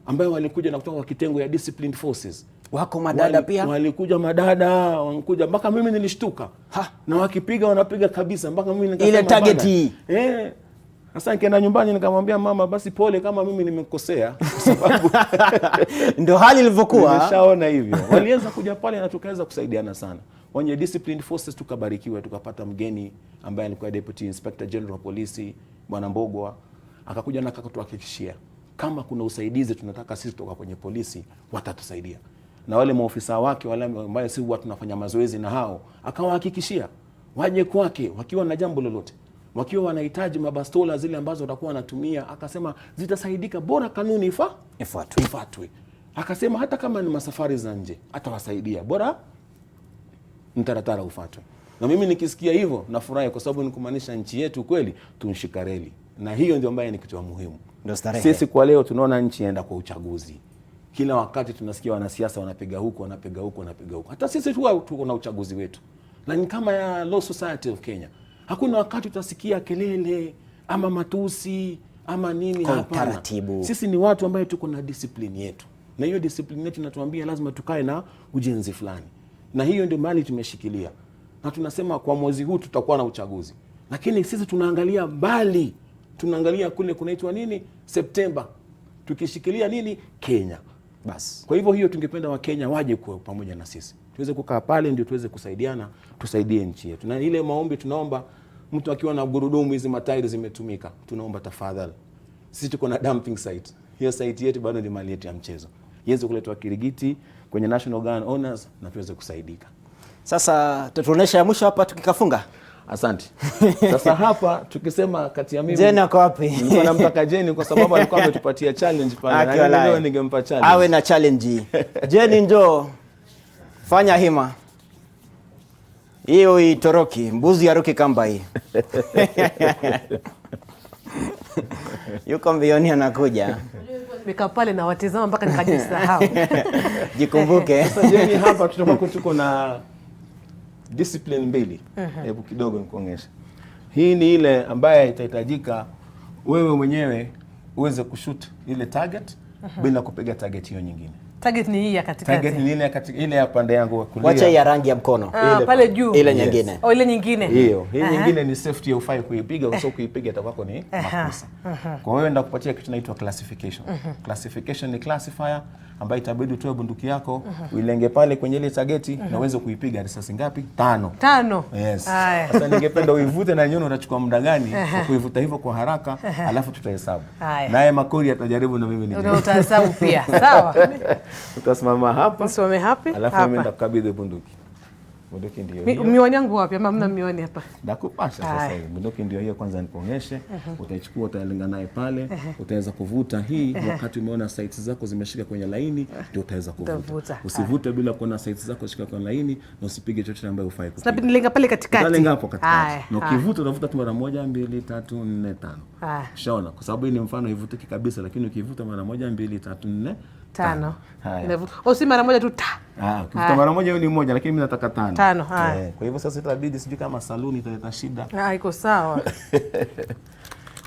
ambao walikuja na kutoka kwa kitengo ya disciplined forces. Wako madada pia? Walikuja madada, wanakuja mpaka mimi nilishtuka. Na wakipiga wanapiga kabisa mpaka mimi nikasema ile target hii. Sasa nikaenda nyumbani nikamwambia mama, basi pole kama mimi nimekosea kwa sababu ndio hali ilivyokuwa. Nimeshaona hivyo. Walianza kuja pale na tukaweza kusaidiana sana. Wenye disciplined forces tukabarikiwa, tukapata mgeni ambaye alikuwa Deputy Inspector General wa Polisi Bwana Mbogwa, akakuja na akatuhakikishia kama kuna usaidizi tunataka sisi kutoka kwenye polisi watatusaidia. Na wale maofisa wake wale ambao sisi huwa tunafanya mazoezi na hao, akawahakikishia waje kwake wakiwa na jambo lolote. Wakiwa wanahitaji mabastola zile ambazo watakuwa wanatumia, akasema zitasaidika bora kanuni ifuatwe. Akasema hata kama ni masafari za nje atawasaidia bora mtaratara ufuatwe. Na mimi nikisikia hivyo nafurahi kwa sababu ni kumaanisha nchi yetu kweli tunshika reli. Na hiyo ndio ambaye ni kitu muhimu. Sisi kwa leo tunaona nchi inaenda kwa uchaguzi. Kila wakati tunasikia wanasiasa wanapiga huko. Hata sisi tuko na uchaguzi wetu. Na ni kama ya Law Society of Kenya. Hakuna wakati utasikia kelele ama matusi ama nini, hapana. Sisi ni watu ambao tuko na discipline yetu. Na hiyo discipline yetu inatuambia lazima tukae na ujenzi fulani. Na hiyo ndio mali tumeshikilia. Na tunasema kwa mwezi huu tutakuwa na uchaguzi. Lakini sisi tunaangalia mbali. Tunaangalia kule kunaitwa nini? Septemba. Tukishikilia nini? Kenya. Basi. Kwa hivyo hiyo tungependa Wakenya waje kwa pamoja na sisi. Tuweze kukaa pale ndio tuweze kusaidiana, tusaidie nchi yetu. Na ile maombi tunaomba mtu akiwa na gurudumu hizi matairi zimetumika, tunaomba tafadhali. Sisi tuko na dumping site. Hiyo site yetu bado ni mali yetu ya mchezo. Iweze kuletwa Kirigiti kwenye National Gun Owners na tuweze kusaidika. Sasa tutuonesha mwisho hapa tukikafunga. Asante. Sasa hapa tukisema kati ya mimi Jeni ako wapi? Nilikuwa namtaka Jeni kwa sababu alikuwa ametupatia challenge pale. Na leo ningempa challenge. Awe na challenge. Jeni njoo. Fanya hima. Hiyo itoroki, mbuzi ya ruki kamba hii. Yuko mbioni anakuja. Nimekaa pale na watazama mpaka nikajisahau. Jikumbuke. Sasa Jeni hapa tutakuwa tuko na discipline mbili. Hebu kidogo nikuonyeshe. Hii ni ile ambaye itahitajika wewe mwenyewe uweze kushoot ile target bila kupiga target hiyo nyingine. Target ni hii ya katikati. Target ni ile ya pande yangu wa kulia. Wacha ya rangi ya mkono. Pale juu. Ile nyingine. Ile nyingine. Hiyo. Hii nyingine ni safety, ufai kuipiga, kwa sababu kuipiga itakuwa ni makosa. Kwa hiyo nenda kupatia kitu kinaitwa classification. Classification ni classifier ambayo itabidi utoe bunduki yako, uilenge pale kwenye ile target na uweze kuipiga risasi ngapi? 5. Yes. Sasa ningependa uivute na nyuno utachukua muda gani kuivuta hivyo kwa haraka, alafu tutahesabu. Naye Makori atajaribu na mimi ndio utahesabu pia. Sawa. Utasimama hapa. Usimame hapa. Alafu mimi ndakukabidhi bunduki. Bunduki ndio. Miwani yangu wapi? Ama mna miwani hapa? Nakupasha sasa hivi. Bunduki ndio hiyo, kwanza nikuonyeshe. Utaichukua, utalenga naye pale. Utaweza kuvuta hii wakati umeona sights zako zimeshika kwenye laini, ndio utaweza kuvuta. Usivute bila kuona sights zako zishika kwenye laini na usipige chochote ambayo hufai kupiga. Sababu nilenga pale katikati. Unalenga hapo katikati. Na ukivuta unavuta tu mara 1 2 3 4 5. Shaona, kwa sababu hii ni mfano ivutiki kabisa, lakini ukivuta mara 1 2 3 4 5. Au si mara moja tu ta. Ukivuta mara moja hiyo ni moja, lakini mimi nataka 5. 5. Kwa hivyo sasa itabidi sijui kama saluni italeta shida. Iko sawa.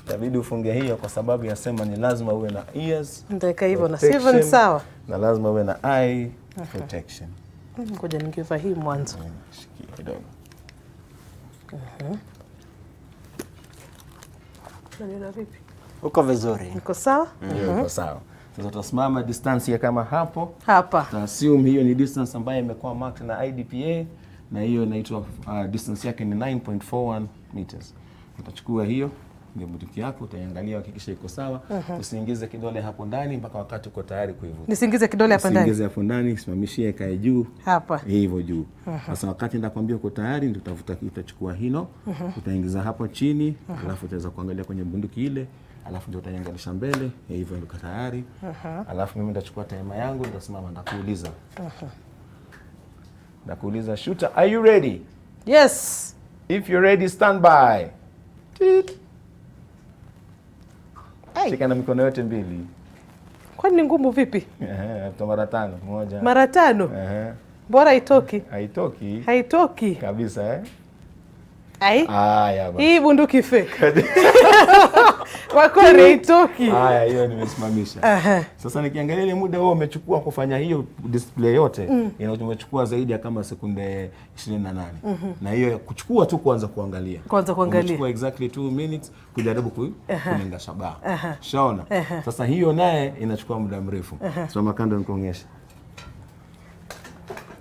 Itabidi ufunge hiyo kwa sababu yasema ni lazima uwe na ears. Nitaweka hivyo na Steven sawa. Na lazima uwe na eye protection. Ngoja ningeva hii mwanzo. Shikia kidogo. Nani vipi? Uko vizuri. Niko sawa? Niko sawa. Sasa tutasimama distance ya kama hapo. Hapa. Assume hiyo ni distance ambayo imekuwa marked na IDPA na hiyo inaitwa distance yake ni 9.41 meters. Utachukua hiyo ndio bunduki yako, utaiangalia hakikisha iko sawa. Usiingize kidole hapo ndani mpaka wakati uko tayari kuivuta. Nisiingize kidole hapa ndani. Usiingize hapo ndani, simamishie ikae juu. Hapa. Hivyo juu. Sasa wakati nitakwambia uko tayari ndio utavuta, utachukua hino, utaingiza hapo chini, alafu utaweza kuangalia kwenye bunduki ile. Alafu ndio utaiangalisha mbele, hivyo ndio tayari. Alafu mimi nitachukua timer yangu, nitasimama ndakuuliza. Ndakuuliza, shooter, are you ready? Yes. If you're ready, stand by. Shika na mikono yote mbili. Kwani ni ngumu vipi? Mara 5, moja. Mara 5? Bora haitoki. Haitoki. Haitoki. Kabisa Ai? Haya basi. Hii bunduki fake. Makori haitoki. Haya, hiyo nimesimamisha. Sasa nikiangalia ile muda wao umechukua kufanya hiyo display yote, umechukua zaidi ya kama sekunde 28. Na hiyo kuchukua tu kuanza kuangalia. Umechukua exactly 2 minutes kujaribu kulenga shabaha. Shaona? Sasa hiyo naye inachukua muda mrefu. Soma kando nikuonyeshe.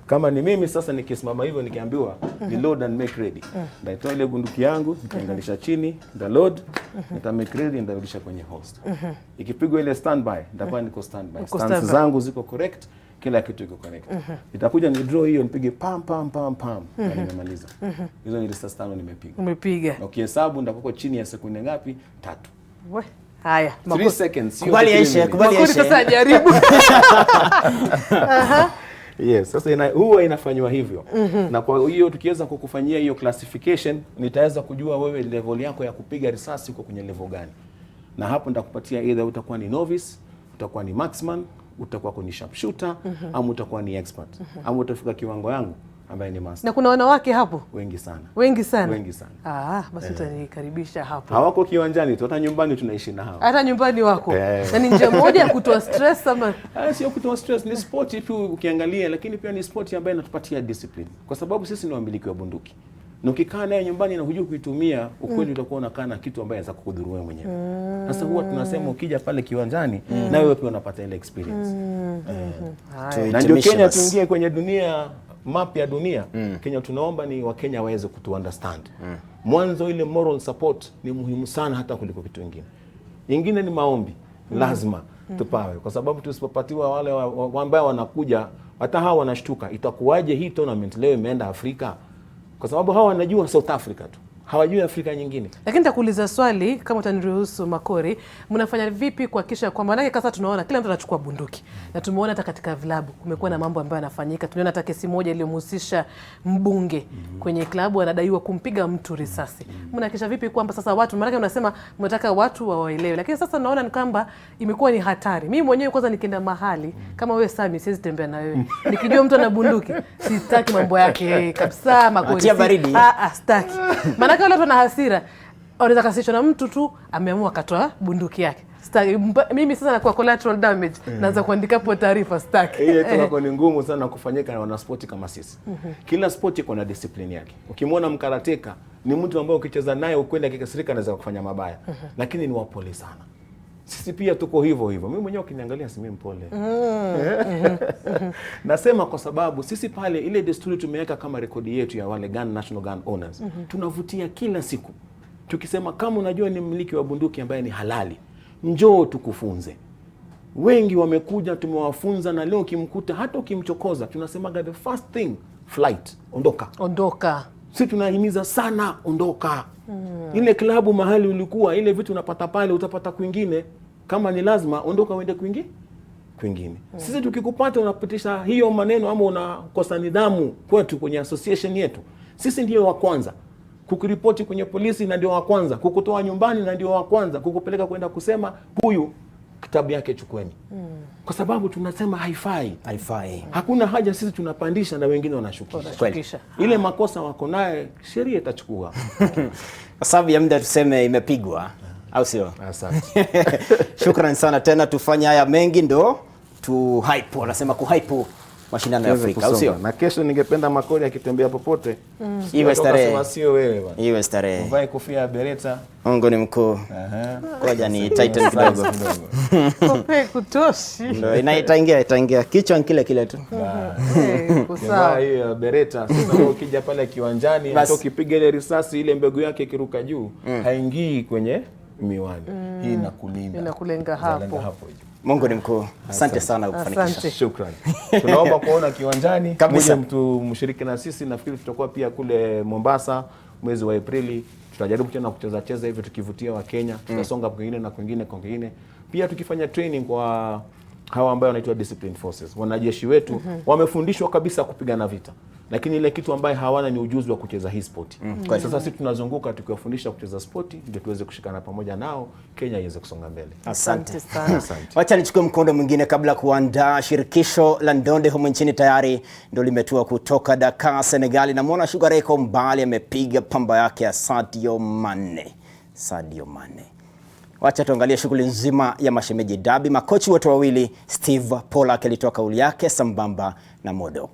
Kama ni mimi sasa nikisimama hivyo nikiambiwa ni load and make ready. Nitaitoa ile bunduki yangu, nitaangalisha chini, nita load, nita make ready, nitarudisha kwenye host. Ikipigwa ile standby, nitakuwa niko standby. Stance zangu ziko correct, kila kitu iko correct. Nitakuja ni draw hiyo nipige pam pam pam pam na nimemaliza. Hizo ni risasi 5 nimepiga. Umepiga. Na ukihesabu ndakuwa chini ya sekunde ngapi? 3. Haya, 3 seconds. Kubali Aisha. Sasa jaribu. Yes, sasa huwa inafanywa hivyo. Na kwa hiyo tukiweza kukufanyia hiyo classification, nitaweza kujua wewe level yako ya kupiga risasi uko kwenye level gani. Na hapo nitakupatia either utakuwa ni novice, utakuwa ni marksman, utakuwa ni sharpshooter, ama utakuwa ni expert. Ama utafika kiwango yangu ambaye ni master. Na kuna wanawake hapo? Wengi sana. Wengi sana. Wengi sana. Basi utanikaribisha hapo. Hawako kiwanjani tu, hata nyumbani tunaishi na hao. Hata nyumbani wako. Na ni njia moja ya kutoa stress ama sio kutoa stress, ni sport tu ukiangalia, lakini pia ni sport ambayo inatupatia discipline. Kwa sababu sisi ni wamiliki wa bunduki. Na ukikaa naye nyumbani na hujui kuitumia, ukweli utakuwa unakaa na kitu ambaye inaweza kukudhuru wewe mwenyewe. Sasa huwa tunasema ukija pale kiwanjani na wewe pia unapata ile experience. Na ndio Kenya tuingie kwenye dunia map ya dunia. Kenya tunaomba ni Wakenya waweze kutu understand. Mwanzo ile moral support ni muhimu sana hata kuliko kitu kingine. Ingine ni maombi. Lazima tupawe kwa sababu tusipopatiwa wale ambao wanakuja hata hao wanashtuka, itakuwaje hii tournament leo imeenda Afrika? Kwa sababu hawa wanajua South Africa tu. Hawajui Afrika nyingine. Lakini nitakuuliza swali kama utaniruhusu Makori, mnafanya vipi kuhakikisha kwamba maana sasa tunaona kila mtu anachukua bunduki. Na tumeona hata katika vilabu kumekuwa na mambo ambayo yanafanyika. Tumeona hata kesi moja iliyomhusisha mbunge kwenye klabu anadaiwa kumpiga mtu risasi. Mnahakikisha vipi kwamba sasa watu, maana unasema mnataka watu waelewe, lakini sasa naona ni kwamba imekuwa ni hatari. Mimi mwenyewe kwanza nikienda mahali kama wewe Sami, siwezi tembea na wewe. Nikijua mtu ana bunduki, sitaki mambo yake kabisa. Makori. Atia baridi. Sitaki. Maana wale watu na hasira wanaweza kasishwa na mtu tu ameamua akatoa bunduki yake. Mimi sasa nakuwa collateral damage, naanza kuandika hapo taarifa staki. Ile tunako ni ngumu sana kufanyika na wanaspoti kama sisi. Kila spoti iko na discipline yake. Ukimwona mkarateka ni mtu ambaye ukicheza naye ukwenda kikasirika anaweza kufanya mabaya. Lakini ni wapole sana. Sisi pia tuko hivyo hivyo. Mimi mwenyewe ukiniangalia si mimi mpole. Nasema kwa sababu sisi pale ile desturi tumeweka kama rekodi yetu ya wale national gun owners. Tunavutia kila siku. Tukisema kama unajua ni mmiliki wa bunduki ambaye ni halali, njoo tukufunze. Wengi wamekuja tumewafunza na leo ukimkuta hata ukimchokoza tunasemaga the first thing flight, ondoka. Ondoka. Sisi tunahimiza sana ondoka. Ile klabu mahali ulikuwa, ile vitu unapata pale utapata kwingine. Kama ni lazima ondoka uende kwingine. Sisi tukikupata unapitisha hiyo maneno ama unakosa nidhamu kwetu kwenye association yetu, sisi ndio wa kwanza kukuripoti kwenye polisi, na ndio wa kwanza kukutoa nyumbani, na ndio wa kwanza kukupeleka kwenda kusema huyu kitabu yake chukweni. Kwa sababu tunasema haifai. Hakuna haja sisi tunapandisha na wengine wanashukisha. Ile makosa wako naye sheria itachukua. Kwa sababu ya muda tuseme imepigwa, au sio? Asante. Shukrani sana tena, tufanye haya mengi ndo tu hype, wanasema ku hype mashindano ya Afrika, au sio? Na kesho ningependa Makori akitembea popote iwe starehe. Sio wewe bwana. Iwe starehe. Uvae kofia ya bereta. Mungu ni mkuu. Ngoja ni tighten kidogo. Kope kutoshi. Ndio itaingia kichwa kile tu. Sawa. Hiyo bereta sasa ukija pale kiwanjani hata ukipiga ile risasi ile mbegu yake ikiruka juu haingii kwenye miwani. Hii inakulenga hapo. Mungu ni mkuu. Asante sana kufanikisha. Shukrani. Tunaomba kuona kiwanjani kabisa mtu mshiriki na sisi. Nafikiri tutakuwa pia kule Mombasa mwezi wa Aprili. Tutajaribu tena kucheza hivi tukivutia wa Kenya. Tutasonga kwingine na kwingine. Pia tukifanya training kwa hawa ambao wanaitwa disciplined forces. Wanajeshi wetu wamefundishwa kabisa kupigana vita. Lakini ile kitu ambaye hawana ni ujuzi wa kucheza hii sport. Sasa sisi tunazunguka tukiwafundisha kucheza sport ndio tuweze kushikana pamoja nao, Kenya iweze kusonga mbele. Asante sana. Wacha nichukue mkondo mwingine kabla kuandaa shirikisho la ndondi humu nchini tayari ndio limetua kutoka Dakar, Senegal. Na muona Sugar Ray mbali amepiga pamba yake ya Sadio Mane. Wacha tuangalie shughuli nzima ya mashemeji dabi. Makochi wote wawili, Steve Pollack alitoa kauli yake sambamba na Modo.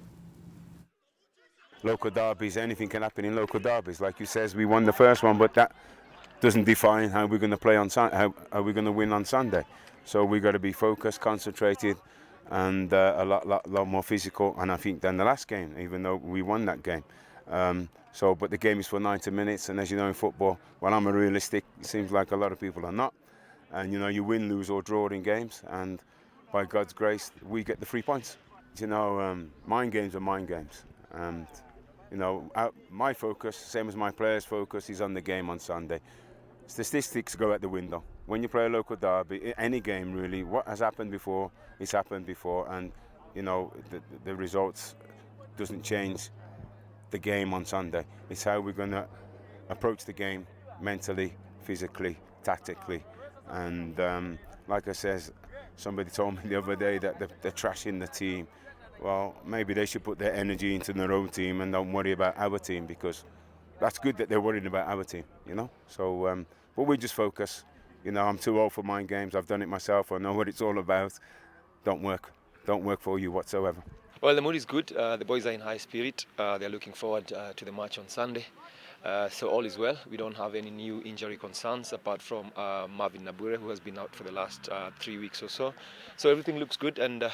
Local derbies, anything can happen in local derbies. Like you says, we won the first one, but that doesn't define how we're going to play on how we're going to win on Sunday. So we got to be focused, concentrated, and a lot more physical. And I think than the last game, even though we won that game. But the game is for 90 minutes, and as you know in football, when I'm a realistic, it seems like a lot of people are not. And you know, you win, lose, or draw in games, and by God's grace, we get the 3 points. You know, mind games are mind games, and you know, my focus, same as my players' focus, is on the game on Sunday. Statistics go out the window. When you play a local derby, any game really, what has happened before, it's happened before, and you know, the results doesn't change the game on Sunday. It's how we're going to approach the game mentally, physically, tactically. And like I said, somebody told me the other day that they're trashing the team. Well, maybe they should put their energy into their own team and don't worry about our team, because that's good that they're worrying about our team, you know. So, but we just focus. You know, I'm too old for mind games. I've done it myself. I know what it's all about. Don't work for you whatsoever. Well, the mood is good. The boys are in high spirit. They're looking forward to the match on Sunday. So all is well. We don't have any new injury concerns apart from Marvin Nabure, who has been out for the last 3 weeks or so. So everything looks good, and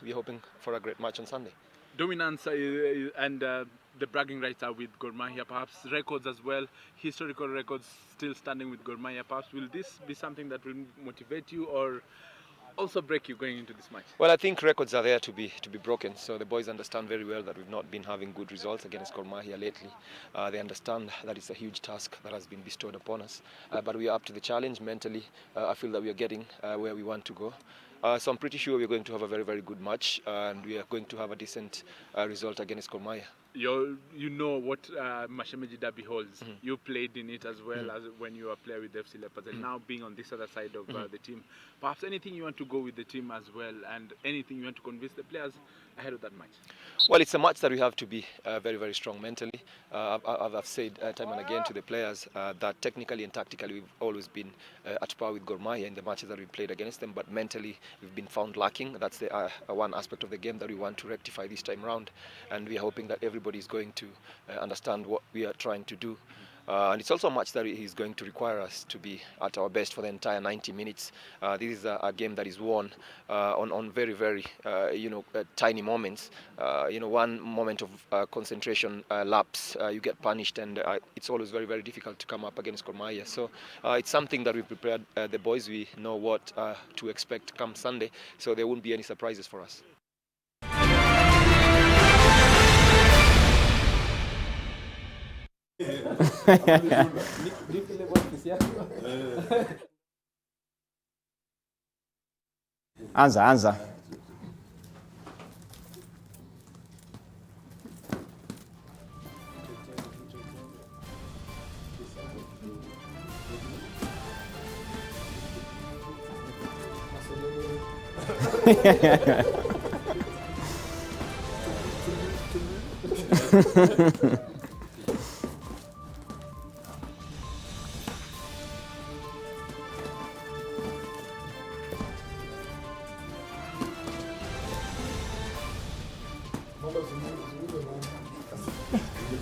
we're hoping for a great match on Sunday. Dominance and the bragging rights are with Gor Mahia, perhaps records as well, historical records still standing with Gor Mahia. Perhaps will this be something that will motivate you or also break you going into this match? Well, I think records are there to be broken, so the boys understand very well that we've not been having good results against Gor Mahia lately. They understand that it's a huge task that has been bestowed upon us, but we are up to the challenge mentally. I feel that we are getting where we want to go. So I'm pretty sure we're going to have a very, very good match, and we are going to have a decent result against Gor Mahia. You know what Mashemeji Derby holds. You played in it as well as when you were a player with FC Leopards, and now being on this other side of the team. Perhaps anything you want to go with the team as well, and anything you want to convince the players ahead of that match? Well, it's a match that we have to be very, very strong mentally. I've said time and again to the players that technically and tactically we've always been at par with Gor Mahia in the matches that we played against them, but mentally we've been found lacking. That's the one aspect of the game that we want to rectify this time round, and we are hoping that everybody is going to understand what we are trying to do. And it's also a match that is going to require us to be at our best for the entire 90 minutes. This is a game that is won on very, very, tiny moments. One moment of concentration lapse, you get punished, and it's always very, very difficult to come up against Gor Mahia. So it's something that we prepared the boys. We know what to expect come Sunday, so there won't be any surprises for us. Anza.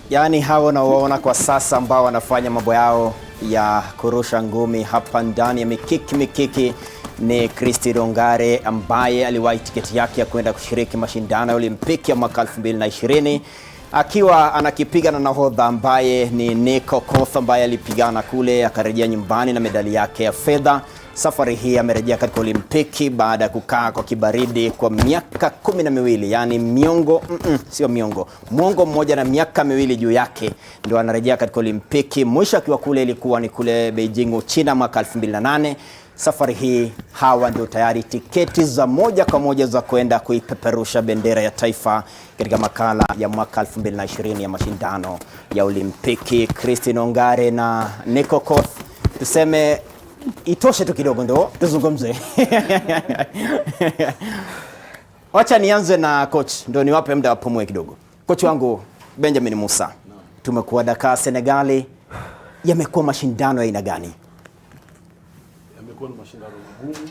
Yaani hawa nawaona kwa sasa ambao wanafanya mambo yao ya kurusha ngumi hapa ndani ya mikiki ni Christy Rongare, ambaye aliwahi tiketi yake ya kwenda kushiriki mashindano ya Olimpiki ya mwaka 2020 akiwa anakipiga na nahodha ambaye ni Nico Koth, ambaye alipigana kule akarejea nyumbani na medali yake ya fedha. Safari hii amerejea katika Olimpiki baada ya kukaa kwa kibaridi kwa miaka 12, yani mwongo mmoja na miaka 2 juu yake, ndio anarejea katika Olimpiki. Mwisho akiwa kule ilikuwa ni kule Beijing, Uchina mwaka 2008. Safari hii hawa ndio tayari tiketi za moja kwa moja za kwenda kuipeperusha bendera ya taifa katika makala ya mwaka 2020 ya mashindano ya Olimpiki. Christy Rongare na Nico Koth, tuseme itoshe tu kidogo ndo tuzungumze. Wacha nianze na coach, ndo niwape muda wapumue kidogo. Coach wangu Benjamin Musa, tumekuwa Dakar Senegali, yamekuwa mashindano ya aina gani? yalikuwa ni mashindano magumu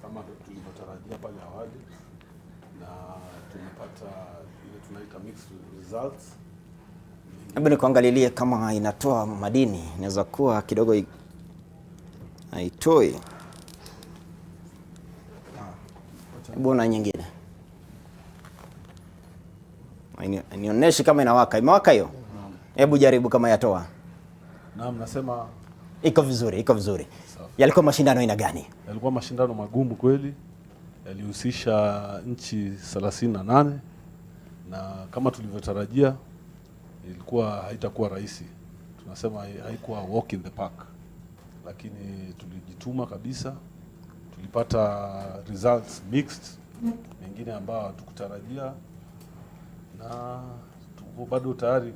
kama tulivyotarajia pale awali, na tumepata ile tunaita mixed results. Hebu nikuangalilie kama inatoa madini, inaweza kuwa kidogo haitoi. Hebu na nyingine. Nionyeshe kama inawaka. Imewaka hiyo? Hebu jaribu kama yatoa. Naam, nasema iko vizuri, iko vizuri. Yalikuwa mashindano aina gani? Yalikuwa mashindano magumu kweli. Yalihusisha nchi 38 na kama tulivyotarajia ilikuwa haitakuwa rahisi. Tunasema haikuwa walk in the park. Lakini tulijituma kabisa. Tulipata results mixed, mengine ambao hatukutarajia, na tuko bado tayari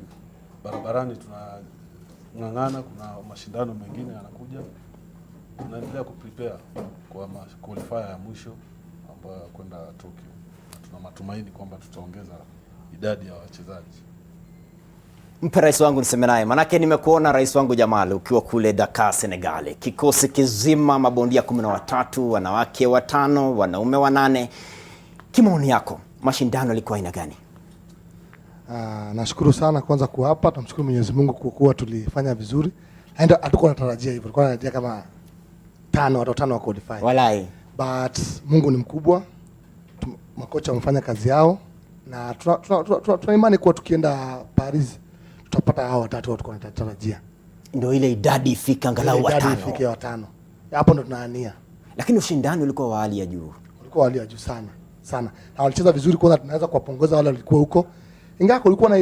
barabarani tunang'ang'ana. Kuna mashindano mengine yanakuja, tunaendelea kuprepare kwa qualifier ya mwisho ambayo kwenda Tokyo. Tuna matumaini kwamba tutaongeza idadi ya wachezaji. Mpe rais wangu niseme naye, manake nimekuona rais wangu Jamal ukiwa kule Dakar, Senegal. Kikosi kizima, mabondia 13, wanawake 5, wanaume 8. Kimaoni yako, mashindano yalikuwa aina gani? Nashukuru sana kwanza kuwa hapa. Tumshukuru Mwenyezi Mungu kwa kuwa tulifanya vizuri. Haenda hatukuwa tunatarajia hivyo. Tulikuwa tunatarajia kama 5 watu 5 wa qualify. Walai. But Mungu ni mkubwa. Makocha wamefanya kazi yao na tuna imani kuwa tukienda Paris tutapata hao watatu watu tunatarajia. Ndio ile idadi ifika angalau 5. Idadi ifike 5. Hapo ndo tunaania. Lakini ushindani ulikuwa wa hali ya juu. Ulikuwa wa hali ya juu sana. Sana. Na walicheza vizuri, kwanza tunaweza kuwapongeza wale walikuwa huko. Ingawa kulikuwa na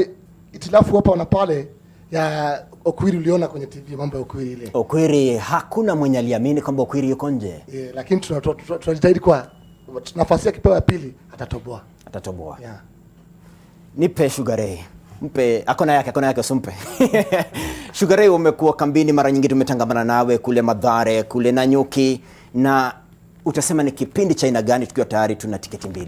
itilafu hapa na pale ya Okwiri, uliona kwenye TV mambo ya Okwiri ile. Okwiri hakuna mwenye aliamini kwamba Okwiri yuko nje. Lakini tunajitahidi kwa nafasi ya kipao ya pili atatoboa. Atatoboa. Yeah. Nipe Sugar Ray. Mpe akona yake usumpe. Sugar Ray, umekuwa kambini mara nyingi, tumetangamana nawe kule Madhare, kule Nanyuki, na utasema ni kipindi cha aina gani tukiwa tayari tuna tiketi 2?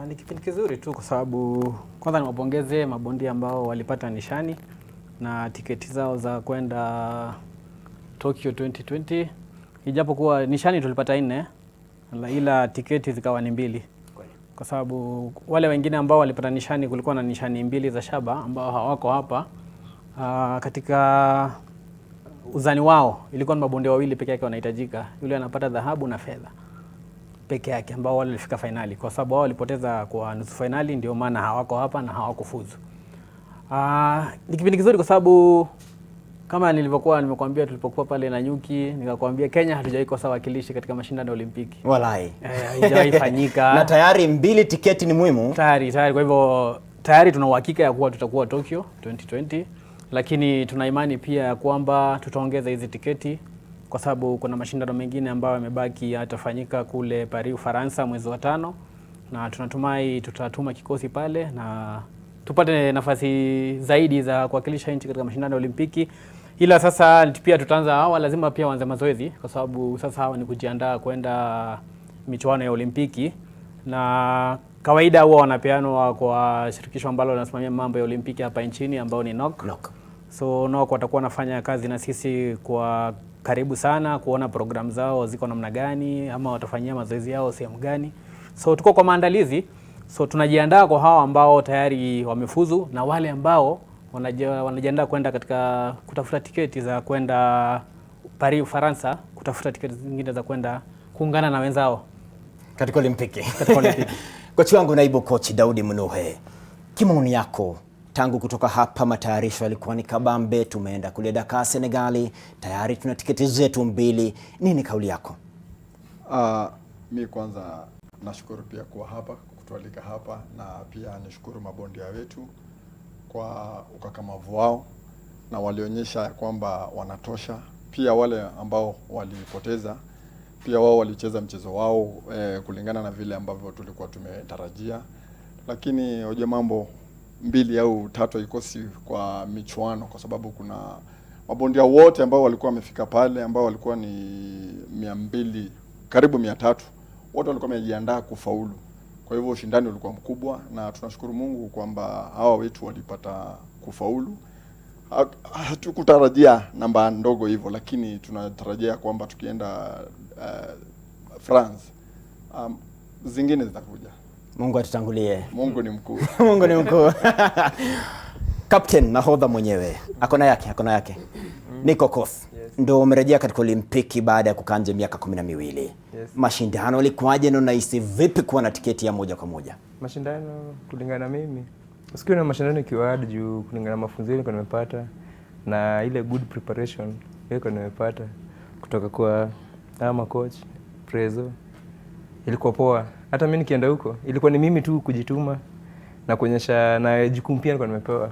Ni kipindi kizuri tu, kwa sababu kwanza niwapongeze mabondia ambao walipata nishani na tiketi zao za kwenda Tokyo 2020. Ijapokuwa nishani tulipata 4, ila tiketi zikawa ni 2. Kwa sababu wale wengine ambao walipata nishani, kulikuwa na nishani 2 za shaba ambao hawako hapa. Katika uzani wao ilikuwa ni mabondia 2 peke yake wanahitajika. Yule anapata dhahabu na fedha peke yake, ambao wale walifika finali, kwa sababu wao walipoteza kwa nusu finali, ndio maana hawako hapa na hawakufuzu. Ni kipindi kizuri kwa sababu kama nilivyokuwa nimekuambia tulipokuwa pale Nanyuki, nikakwambia Kenya hatujawahi kosa wakilishi katika mashindano ya Olimpiki. Walai. Haijawahi fanyika. Na tayari 2 tiketi ni muhimu. Tayari. Kwa hivyo tayari tuna uhakika ya kuwa tutakuwa Tokyo 2020, lakini tuna imani pia ya kwamba tutaongeza hizi tiketi, kwa sababu kuna mashindano mengine ambayo yamebaki yatafanyika kule Paris, Ufaransa mwezi wa 5, na tunatumai tutatuma kikosi pale na tupate nafasi zaidi za kuwakilisha nchi katika mashindano ya Olimpiki. Ila sasa pia tutaanza, hawa lazima pia waanze mazoezi, kwa sababu sasa hawa ni kujiandaa kwenda michuano ya Olimpiki, na kawaida huwa wanapeanwa kwa shirikisho ambalo linasimamia mambo ya Olimpiki hapa nchini, ambao ni NOC. So NOC watakuwa wanafanya kazi na sisi kwa karibu sana kuona programu zao ziko namna gani, ama watafanyia mazoezi yao sehemu gani. So tuko kwa maandalizi. So tunajiandaa kwa hawa ambao tayari wamefuzu na wale ambao wanajiandaa kwenda katika kutafuta tiketi za kwenda Paris, Ufaransa, kutafuta tiketi zingine za kwenda kuungana na wenzao katika Olimpiki. Kocha wangu, naibu coach Daudi Mnuhe, kimaoni yako, tangu kutoka hapa matayarisho yalikuwa ni kabambe, tumeenda kule Dakar, Senegali, tayari tuna tiketi zetu 2. Nini kauli yako? Mimi kwanza nashukuru pia kuwa hapa, kutualika hapa, na pia nishukuru mabondia wetu kwa ukakamavu wao, na walionyesha kwamba wanatosha. Pia wale ambao walipoteza, pia wao walicheza mchezo wao kulingana na vile ambavyo tulikuwa tumetarajia. Lakini hoja mambo 2 au 3 ikosi kwa michuano, kwa sababu kuna mabondia wote ambao walikuwa wamefika pale ambao walikuwa ni 200 karibu 300, wote walikuwa wamejiandaa kufaulu. Kwa hivyo ushindani ulikuwa mkubwa, na tunashukuru Mungu kwamba hawa wetu walipata kufaulu. hatukutarajia namba ndogo hivyo, lakini tunatarajia kwamba tukienda France zingine zitakuja. Mungu atutangulie. Mungu ni mkuu. Mungu ni mkuu. Captain nahodha mwenyewe akona yake. Niko Koth. Ndio umerejea katika Olimpiki baada ya kukaa nje miaka 12. Yes. Mashindano yalikuwaje na unahisi vipi kuwa na tiketi ya moja kwa moja? Mashindano kulingana na mimi, usikiwa na mashindano ikiwa hadi juu kulingana na mafunzo nilikuwa nimepata na ile good preparation nilikuwa nimepata kutoka kwa coach Prezo, ilikuwa poa. Hata mimi nikienda huko ilikuwa ni mimi tu kujituma na kuonyesha, na jukumu pia nilikuwa nimepewa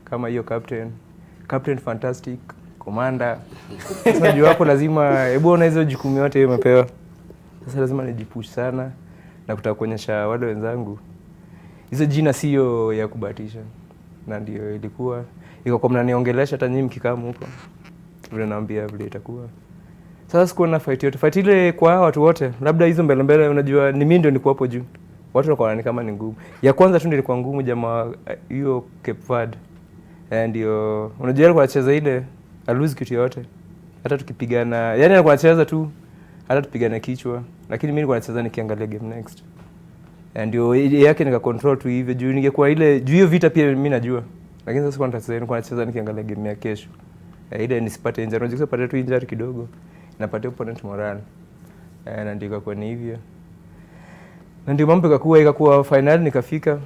kama hiyo captain fantastic commander. Sasa juu hapo lazima na hizo jukumu yote hiyo umepewa. Sasa lazima nijipush sana na kutaka kuonyesha wale wenzangu hizo jina sio ya kubahatisha. Na ndio ilikuwa kwa mnaniongelesha hata nyinyi mkikamu huko vile naambia vile itakuwa. Sasa sikuwa na fight ile kwa watu wote, labda hizo mbele unajua ni mimi ndio nilikuwa hapo juu. Watu wanaona kama ni ngumu. Ya kwanza tu ndio ilikuwa ngumu, jamaa hiyo Cape Verde. Ndio unajua alikuwa anacheza ile aluse kitu yote. Hata tukipigana, yani alikuwa anacheza tu hata tupigane kichwa, lakini mimi nilikuwa nacheza nikiangalia game next. Ndio yake nika control tu hivyo juu ningekuwa ile juu hiyo vita pia mimi najua. Lakini sasa nilikuwa nacheza nikiangalia game ya kesho. Ile nisipate injury, unajua kupata tu injury kidogo napata opponent morale. Na ndio ikakuwa ni hivyo. Na ndio mambo ikakuwa final nikafika.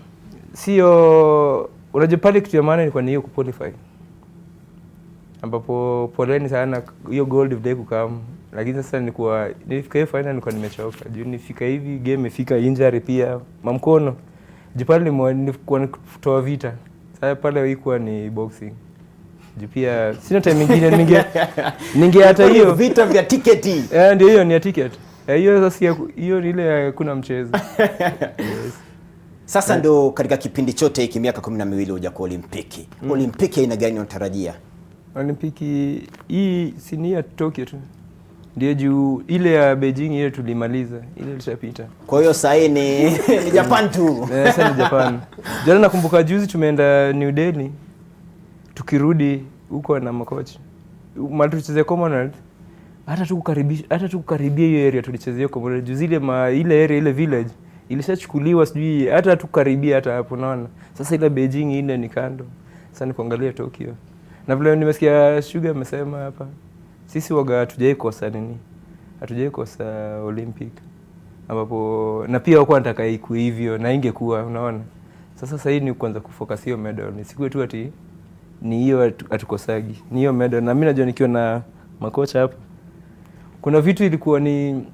Sio unajua pale kitu ya maana ilikuwa ni hiyo kuqualify. Ambapo poleni sana hiyo gold vile kukam, lakini sasa nilifika hiyo final nilikuwa nimechoka. Juu nifika hivi game imefika injury pia mamkono. Juu pale nilikuwa kutoa vita. Sasa pale ilikuwa ni boxing. Juu pia sina time nyingine ninge hata hiyo vita vya tiketi. Ndio hiyo ni ya ticket. Hiyo sasa hiyo ile hakuna mchezo. Yes. Sasa ndo katika kipindi chote hiki miaka 12 huja kwa Olimpiki. Olimpiki aina gani unatarajia? Olimpiki hii si ni ya Tokyo tu. Ndio juu ile ya Beijing ile tulimaliza, ile ilishapita. Kwa hiyo sasa ni Japan tu. Sasa ni Japan. Jana nakumbuka juzi tumeenda New Delhi. Tukirudi huko na makocha. Mali tucheze Commonwealth. Hata tukukaribia hiyo area tulichezea Commonwealth. Juzi ile ile area ile village ilishachukuliwa sijui hata tukaribia hata hapo naona. Sasa ile Beijing ile ni kando. Sasa ni kuangalia Tokyo. Na vile nimesikia Sugar amesema hapa, sisi waga hatujai kosa Olympic. Ambapo na pia wako wanataka iku hivyo na ingekuwa unaona. Sasa hii ni kuanza kufocus hiyo medal. Nisikuwe tu ati ni hiyo atukosagi. Ni hiyo medal. Na mimi najua nikiwa na makocha hapa, kuna vitu ilikuwa ni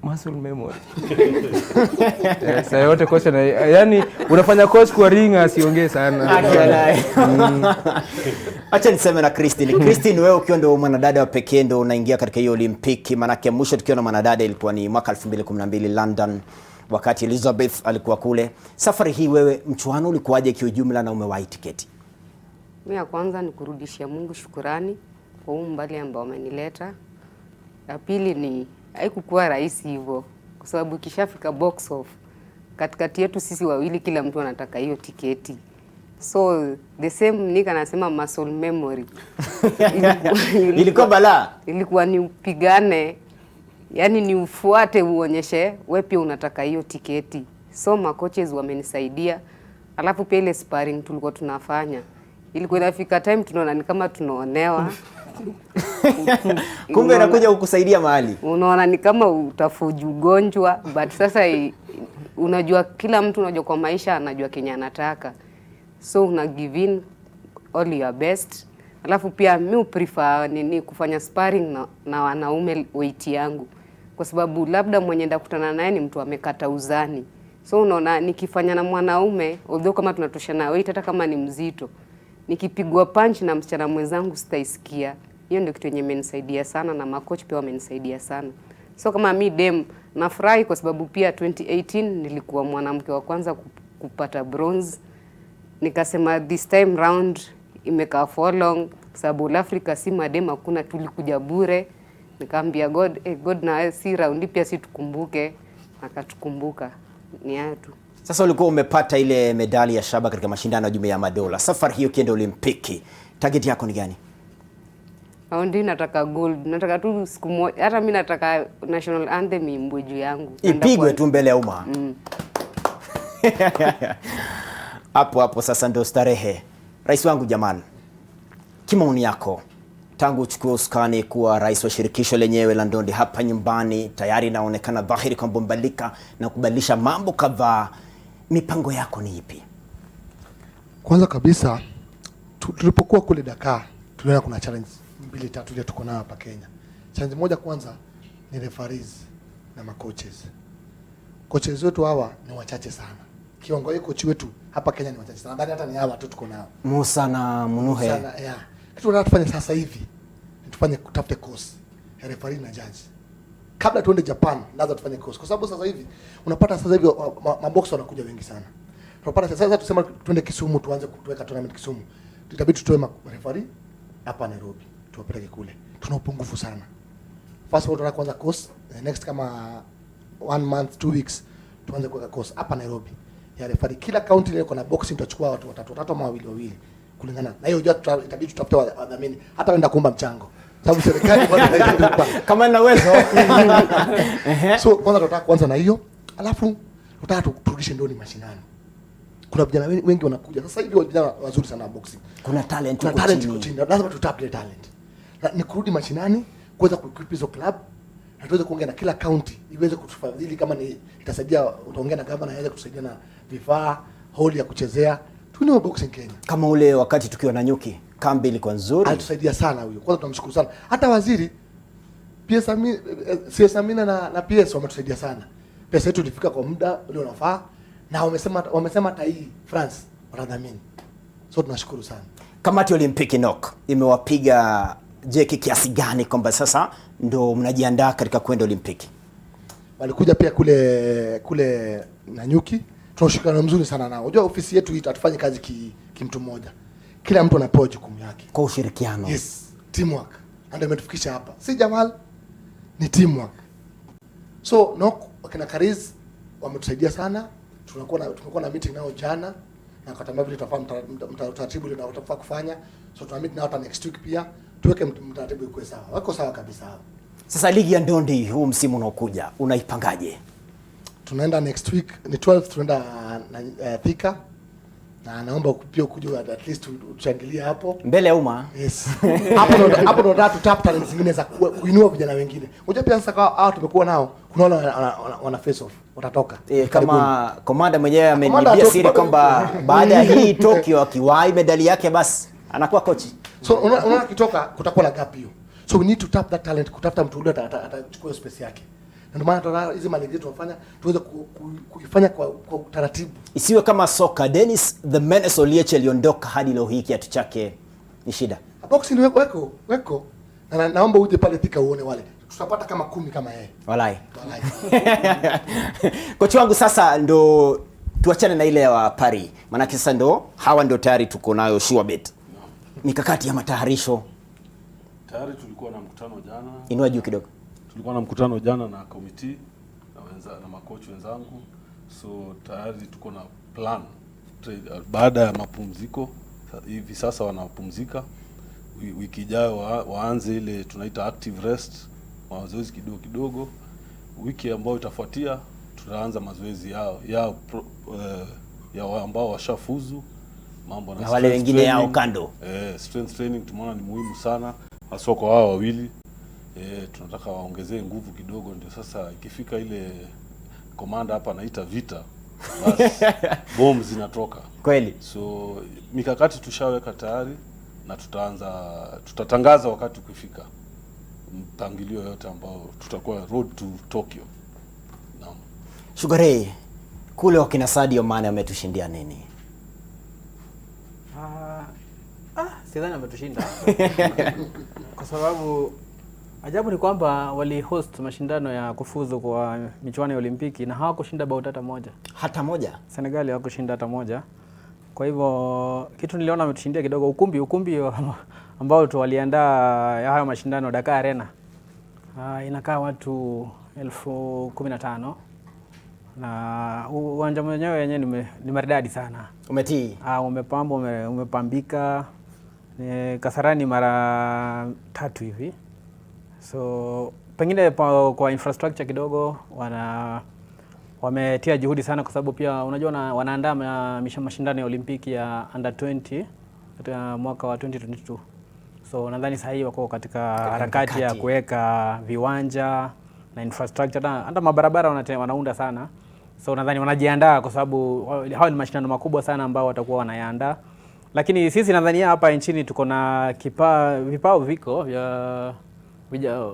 muscle memory. Sasa yote kocha na yani unafanya coach kwa ringa asiongee sana. Acha niseme na Christine. Christine, wewe ukiwa ndio mwanadada wa pekee ndio unaingia katika hiyo Olimpiki, manake mwisho tukiwa na mwanadada ilikuwa ni mwaka 2012 London wakati Elizabeth alikuwa kule. Safari hii wewe mchuano ulikuwaje kiujumla na umewahi tiketi? Mimi ya kwanza ni kurudishia Mungu shukrani kwa umbali ambao amenileta. Ya pili ni haikuwa rahisi hivyo kwa sababu kishafika box off katikati yetu sisi wawili kila mtu anataka hiyo tiketi. So the same nika nasema muscle memory. Ilikuwa balaa. Ilikuwa ni upigane, yani ni ufuate uonyeshe wewe pia unataka hiyo tiketi. So ma coaches wamenisaidia. Alafu pia ile sparring tulikuwa tunafanya. Ilikuwa inafika time tunaona ni kama tunaonewa. Kumbe anakuja kukusaidia mahali. Unaona ni kama utafuju ugonjwa, but sasa unajua kila mtu unajua kwa maisha anajua Kenya anataka. So una give in all your best. Alafu pia mimi prefer kufanya sparring na wanaume weight yangu. Kwa sababu labda mwenye ndakutana naye ni mtu amekata uzani. So unaona nikifanya na mwanaume, although kama tunatoshana weight hata kama ni mzito, nikipigwa punch na msichana mwenzangu sitaisikia. Hiyo ndio kitu yenye imenisaidia sana na makocha pia wamenisaidia sana. So kama mi dem nafurahi kwa sababu pia 2018 nilikuwa mwanamke wa kwanza kupata bronze. Nikasema this time round imekaa for long sababu Africa si madem hakuna, tulikuja bure. Nikaambia God na si round pia si tukumbuke, akatukumbuka. Ni hayo tu. Sasa ulikuwa umepata ile medali ya shaba katika mashindano ya Jumuiya ya Madola. Safari hiyo kienda Olimpiki. Target yako ni gani? Raundi nataka gold. Nataka tu siku moja. Hata mimi nataka national anthem imbwe juu yangu. Ipigwe tu mbele ya umma. Hapo sasa ndio starehe. Rais wangu Jamal, kimaoni yako, tangu uchukue usukani kuwa rais wa shirikisho lenyewe la ndondi hapa nyumbani, tayari inaonekana dhahiri kwamba mbadilika na kubadilisha mambo kadhaa. Mipango yako ni ipi? Kwanza kabisa tulipokuwa kule Dakar, tuliona kuna challenge 2-3 ile tuko nayo hapa Kenya. Challenge moja kwanza ni referees na macoaches. Coaches wetu hawa ni wachache sana. Kiwango hiko coach wetu hapa Kenya ni wachache sana. Nadhani hata ni hawa tu tuko nao. Musa na Munuhe. Sana, yeah. Kitu tunataka tufanye sasa hivi, tufanye kutafute course ya referee na judge. Kabla tuende Japan, lazima tufanye course. Kwa sababu sasa hivi unapata sasa hivi maboxer wanakuja wengi sana. Tunapata sasa tuseme tuende Kisumu tuanze kuweka tournament Kisumu. Tutabidi tutoe referee hapa Nairobi. Tuwapeleke kule. Tuna upungufu sana. First of all tunataka kuanza course, next kama 1 month 2 weeks tuanze kuweka course hapa Nairobi. Ya referee kila county ile iko na boxing tutachukua watu 3 ama wawili kulingana. Na hiyo itabidi tutafute wadhamini. Hata wenda kuomba mchango. Sababu serikali kama ina uwezo. So kwanza tunataka kuanza na hiyo. Alafu tunataka turudishe ndoni mashinani. Kuna vijana wengi wanakuja. Sasa hivi vijana wazuri sana boxing. Kuna talent huko chini. Lazima tutap ile talent. Na ni kurudi mashinani, kuweza kuequip hizo club. Na tuweze kuongea na kila county iweze kutufadhili kama ni itasaidia, utaongea na governor aweze kutusaidia na vifaa, hall ya kuchezea. Tunao boxing Kenya. Kama ule wakati tukiwa na Nyuki, kambi ilikuwa nzuri. Alitusaidia sana huyo. Kwanza tunamshukuru sana. Hata waziri PS Amina na PS wametusaidia sana. Pesa yetu ilifika kwa muda ule unafaa na wamesema hata hii France wanadhamini. So tunashukuru sana. Kamati ya Olimpiki NOC imewapiga jeki kiasi gani kwamba sasa ndo mnajiandaa katika kwenda Olimpiki? Walikuja pia kule Nanyuki. Tunashirikiana mzuri sana nao. Unajua ofisi yetu hii hatufanye kazi kimtu mmoja. Kila mtu anapewa jukumu yake. Kwa ushirikiano. Yes, teamwork. Ndio imetufikisha hapa. Si Jamal, ni teamwork. So NOC wakina Kariz wametusaidia sana. Tumekuwa na meeting nao jana na katambia vile tutafahamu mtaratibu ile tunataka kufanya. So tuna meet nao hata next week pia. Tuweke mtaratibu ikuwe sawa. Wako sawa kabisa. Sasa ligi ya ndondi huu msimu unaokuja unaipangaje? Tunaenda next week ni 12 tunaenda Thika. Na naomba pia ukuje at least tuchangilie hapo mbele ya umma. Yes. Hapo ndo tutap talent zingine za kuinua vijana wengine. Unajua pia sasa hao tumekuwa nao kuna wale wana face off watatoka. Kama komanda mwenyewe ameniambia siri kwamba baada ya hii Tokyo akiwahi medali yake basi anakuwa coach. So unaona kitoka kutakuwa na gap hiyo. So we need to tap that talent, kutafuta mtu yule atachukua space yake. Na ndio maana tunataka hizi maligi tunafanya tuweze kuifanya kwa utaratibu. Isiwe kama soka. Dennis the Menace Oliech aliondoka hadi leo hii kiatu chake ni shida. Boxing weko. Na naomba uje pale Thika uone wale. Tutapata kama 10 kama yeye. Walai. Kocha wangu sasa ndo tuachane na ile ya Paris. Maana sasa ndo hawa ndo tayari tuko nayo sure bet. Mikakati ya matayarisho. Tayari tulikuwa na mkutano jana. Inua juu kidogo. Tulikuwa na mkutano jana na committee na makocha wenzangu. So tayari tuko na plan. Baada ya mapumziko hivi sasa wanapumzika. Wiki ijayo waanze ile tunaita active rest, mazoezi kidogo. Wiki ambayo itafuatia tutaanza mazoezi yao ambao washafuzu mambo na wale wengine yao kando. Strength training tumeona ni muhimu sana hasa kwa hao wawili. Tunataka waongezee nguvu kidogo, ndio sasa ikifika ile komanda hapa anaita vita basi bomu zinatoka kweli. So mikakati tushaweka tayari na tutatangaza wakati ukifika mpangilio yote ambao tutakuwa road to Tokyo. Naam. Sugar Ray, kule wakina Sadio Mane ametushindia nini? Sidhani ametushinda. Kwa sababu ajabu ni kwamba wali host mashindano ya kufuzu kwa michuano ya Olimpiki na hawakushinda bao hata moja. Senegal hawakushinda hata moja. Kwa hivyo kitu niliona ametushindia kidogo ukumbi ambao tu waliandaa ya hayo mashindano Dakar Arena. Inakaa watu 15,000 na uwanja mwenyewe yenyewe ni maridadi sana. Umetii? Umepambwa, umepambika Kasarani mara 3 hivi. So pengine kwa infrastructure kidogo wametia juhudi sana, kwa sababu pia unajua wanaandaa mashindano ya Olimpiki ya under 20 katika mwaka wa 2022. So nadhani sasa hivi wako katika harakati ya kuweka viwanja na infrastructure, hata mabarabara wanaunda sana. So nadhani wanajiandaa, kwa sababu hao ni mashindano makubwa sana ambao watakuwa wanayaandaa. Lakini sisi nadhani hapa nchini tuko na vipao viko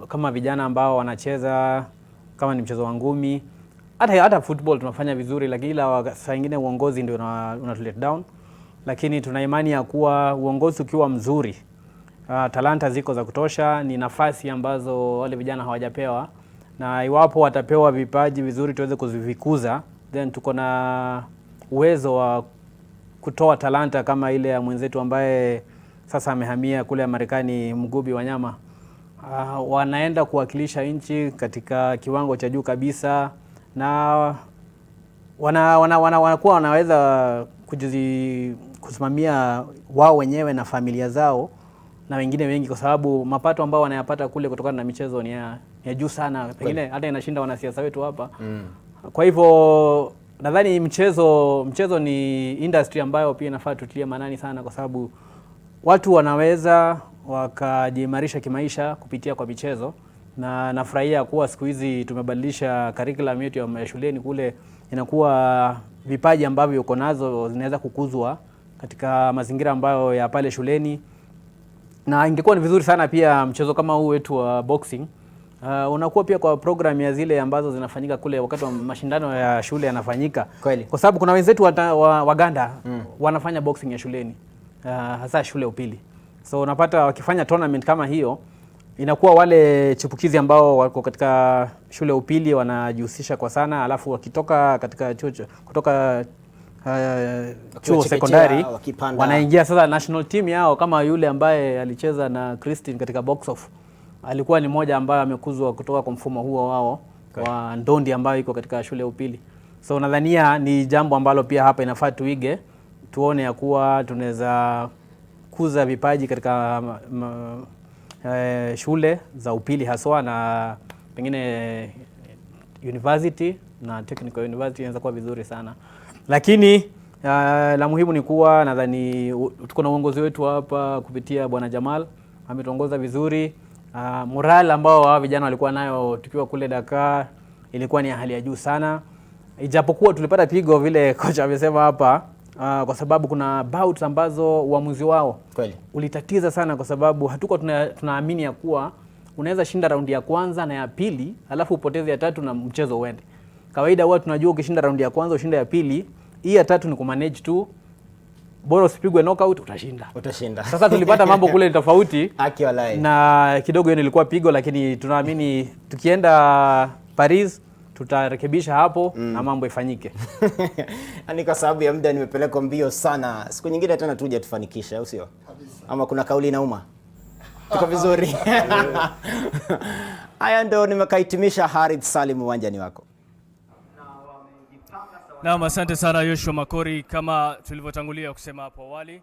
kama vijana ambao wanacheza kama ni mchezo wa ngumi, hata football tunafanya vizuri, lakini ila saa nyingine uongozi ndio unatulet down. Lakini tuna imani ya kuwa uongozi ukiwa mzuri, talanta ziko za kutosha, ni nafasi ambazo wale vijana hawajapewa, na iwapo watapewa vipaji vizuri tuweze kuzivikuza, then tuko na uwezo wa kutoa talanta kama ile ya mwenzetu ambaye sasa amehamia kule Marekani, Mgubi Wanyama. Wanaenda kuwakilisha nchi katika kiwango cha juu kabisa, na wanakuwa wanaweza kusimamia wao wenyewe na familia zao na wengine wengi, kwa sababu mapato ambao wanayapata kule kutokana na michezo ni ya juu sana, pengine hata inashinda wanasiasa wetu hapa. Kwa hivyo nadhani mchezo ni industry ambayo pia inafaa tutilie maanani sana, kwa sababu watu wanaweza wakajiimarisha kimaisha kupitia kwa michezo, na nafurahia kuwa siku hizi tumebadilisha curriculum yetu ya shuleni kule, inakuwa vipaji ambavyo uko nazo zinaweza kukuzwa katika mazingira ambayo ya pale shuleni. Na ingekuwa ni vizuri sana pia mchezo kama huu wetu wa boxing unakuwa pia kwa program ya zile ambazo zinafanyika kule wakati wa mashindano ya shule yanafanyika. Kwa sababu kuna wenzetu Waganda wanafanya boxing ya shuleni, hasa shule upili. So unapata wakifanya tournament kama hiyo, inakuwa wale chipukizi ambao wako katika shule upili wanajihusisha kwa sana, alafu wakitoka katika chuo sekondari wanaingia sasa national team yao, kama yule ambaye alicheza na Christine katika box off. Alikuwa ni mmoja ambaye amekuzwa kutoka kwa mfumo huo wao wa ndondi ambayo iko katika shule upili. So nadhania ni jambo ambalo pia hapa inafaa tuige, tuone ya kuwa tunaweza kuza vipaji katika shule za upili haswa, na pengine university na technical university inaweza kuwa vizuri sana. Lakini la muhimu ni kuwa nadhani tuko na uongozi wetu hapa kupitia Bwana Jamal, ametuongoza vizuri. Moral ambao hao vijana walikuwa nayo tukiwa kule Dakar ilikuwa ni hali ya juu sana, ijapokuwa tulipata pigo vile kocha amesema hapa, kwa sababu kuna bouts ambazo uamuzi wao ulitatiza sana, kwa sababu hatuko tunaamini ya kuwa unaweza shinda raundi ya kwanza na ya pili alafu upoteze ya tatu na mchezo uende. Kawaida huwa tunajua ukishinda raundi ya kwanza ushinda ya pili, hii ya tatu ni kumanage tu, bora usipigwe knockout utashinda. Sasa tulipata mambo kule tofauti na kidogo hiyo ilikuwa pigo, lakini tunaamini tukienda Paris tutarekebisha hapo na mambo ifanyike. Ani kwa sababu ya muda nimepelekwa mbio sana. Siku nyingine tena tuje tufanikishe, au sio? Ama kuna kauli inauma? Tuko vizuri. Haya ndio nimekahitimisha. Harith Salim, uwanjani wako. Naam, asante sana Yoshua Makori. Kama tulivyotangulia kusema hapo awali,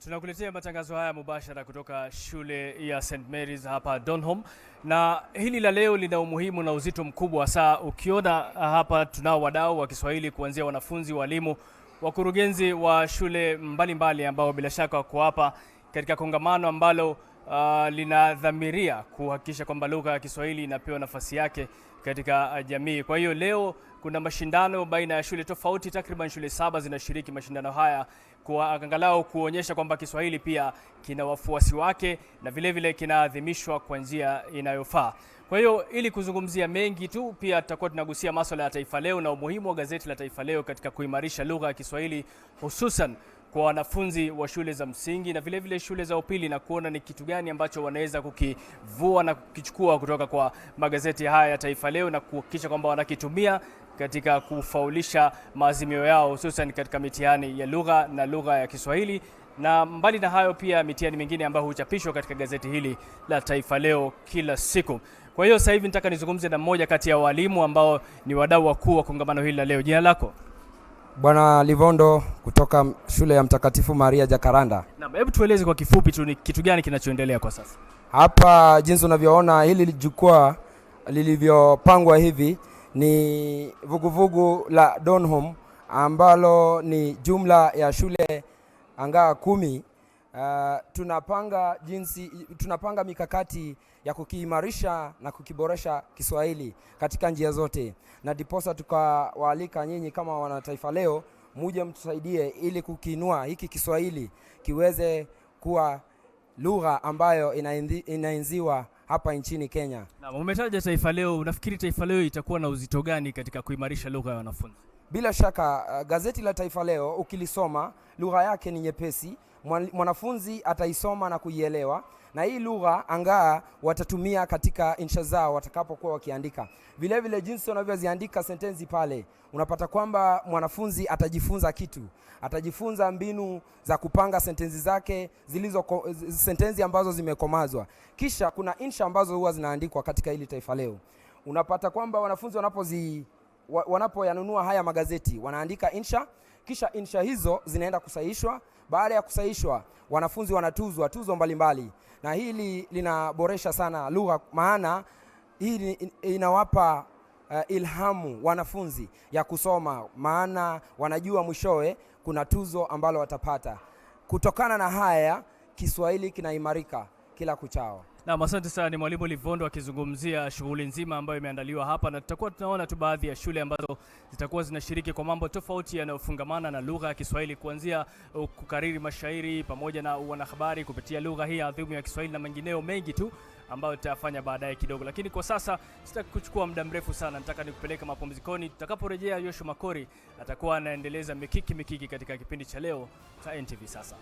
tunakuletea matangazo haya mubashara kutoka shule ya St Mary's hapa Donholm, na hili la leo lina umuhimu na uzito mkubwa. Saa ukiona hapa tunao wadau wa Kiswahili kuanzia wanafunzi, walimu, wakurugenzi wa shule mbalimbali ambao bila shaka wako hapa katika kongamano ambalo linadhamiria kuhakikisha kwamba lugha ya Kiswahili inapewa nafasi yake katika jamii. Kwa hiyo leo kuna mashindano baina ya shule tofauti, takriban shule 7 zinashiriki mashindano haya kwa angalau kuonyesha kwamba Kiswahili pia kina wafuasi wake na vile vile kinaadhimishwa kwa njia inayofaa. Kwa hiyo ili kuzungumzia mengi tu, pia tutakuwa tunagusia masuala ya Taifa Leo na umuhimu wa gazeti la Taifa Leo katika kuimarisha lugha ya Kiswahili, hususan kwa wanafunzi wa shule za msingi na vile vile shule za upili, na kuona ni kitu gani ambacho wanaweza kukivua na kukichukua kutoka kwa magazeti haya ya Taifa Leo na kuhakikisha kwamba wanakitumia katika kufaulisha maazimio yao, hususan katika mitihani ya lugha na lugha ya Kiswahili. Na mbali na hayo pia mitihani mingine ambayo huchapishwa katika gazeti hili la Taifa Leo kila siku. Kwa hiyo sasa hivi nataka nizungumze na mmoja kati ya walimu ambao ni wadau wakuu wa kongamano hili la leo. Jina lako? Bwana Livondo kutoka shule ya Mtakatifu Maria Jakaranda. Na Na hebu tueleze kwa kifupi tu ni kitu gani kinachoendelea kwa sasa? Hapa jinsi unavyoona hili jukwaa lilivyopangwa hivi ni vuguvugu la Donholm ambalo ni jumla ya shule angaa 10. Tunapanga mikakati ya kukiimarisha na kukiboresha Kiswahili katika njia zote, na diposa tukawaalika nyinyi kama wanataifa leo muje mtusaidie ili kukiinua hiki Kiswahili kiweze kuwa lugha ambayo inaenziwa hapa nchini Kenya. Na umetaja taifa leo, unafikiri taifa leo itakuwa na uzito gani katika kuimarisha lugha ya wanafunzi? Bila shaka gazeti la Taifa Leo ukilisoma, lugha yake ni nyepesi, mwanafunzi ataisoma na kuielewa, na hii lugha angaa watatumia katika insha zao watakapokuwa wakiandika. Vile vile jinsi wanavyoziandika sentensi pale, unapata kwamba mwanafunzi atajifunza kitu, atajifunza mbinu za kupanga sentensi zake sentensi ambazo zimekomazwa. Kisha kuna insha ambazo huwa zinaandikwa katika hili Taifa Leo. Unapata kwamba wanafunzi wanapoyanunua haya magazeti wanaandika insha, kisha insha hizo zinaenda kusahihishwa. Baada ya kusahihishwa, wanafunzi wanatuzwa tuzo mbalimbali, na hili linaboresha sana lugha, maana hili inawapa ilhamu wanafunzi ya kusoma, maana wanajua mwishowe kuna tuzo ambalo watapata. Kutokana na haya Kiswahili kinaimarika kila kuchao. Na asante sana, ni Mwalimu Livondo akizungumzia shughuli nzima ambayo imeandaliwa hapa, na tutakuwa tunaona tu baadhi ya shule ambazo zitakuwa zinashiriki kwa mambo tofauti yanayofungamana na lugha ya Kiswahili, kuanzia kukariri mashairi pamoja na wanahabari kupitia lugha hii adhimu ya Kiswahili na mengineo mengi tu ambayo tutafanya baadaye kidogo. Lakini kwa sasa sitaki kuchukua muda mrefu sana, nataka nikupeleka mapumzikoni. Tutakaporejea Joshua Makori atakuwa anaendeleza mikiki katika kipindi cha leo cha NTV Sasa.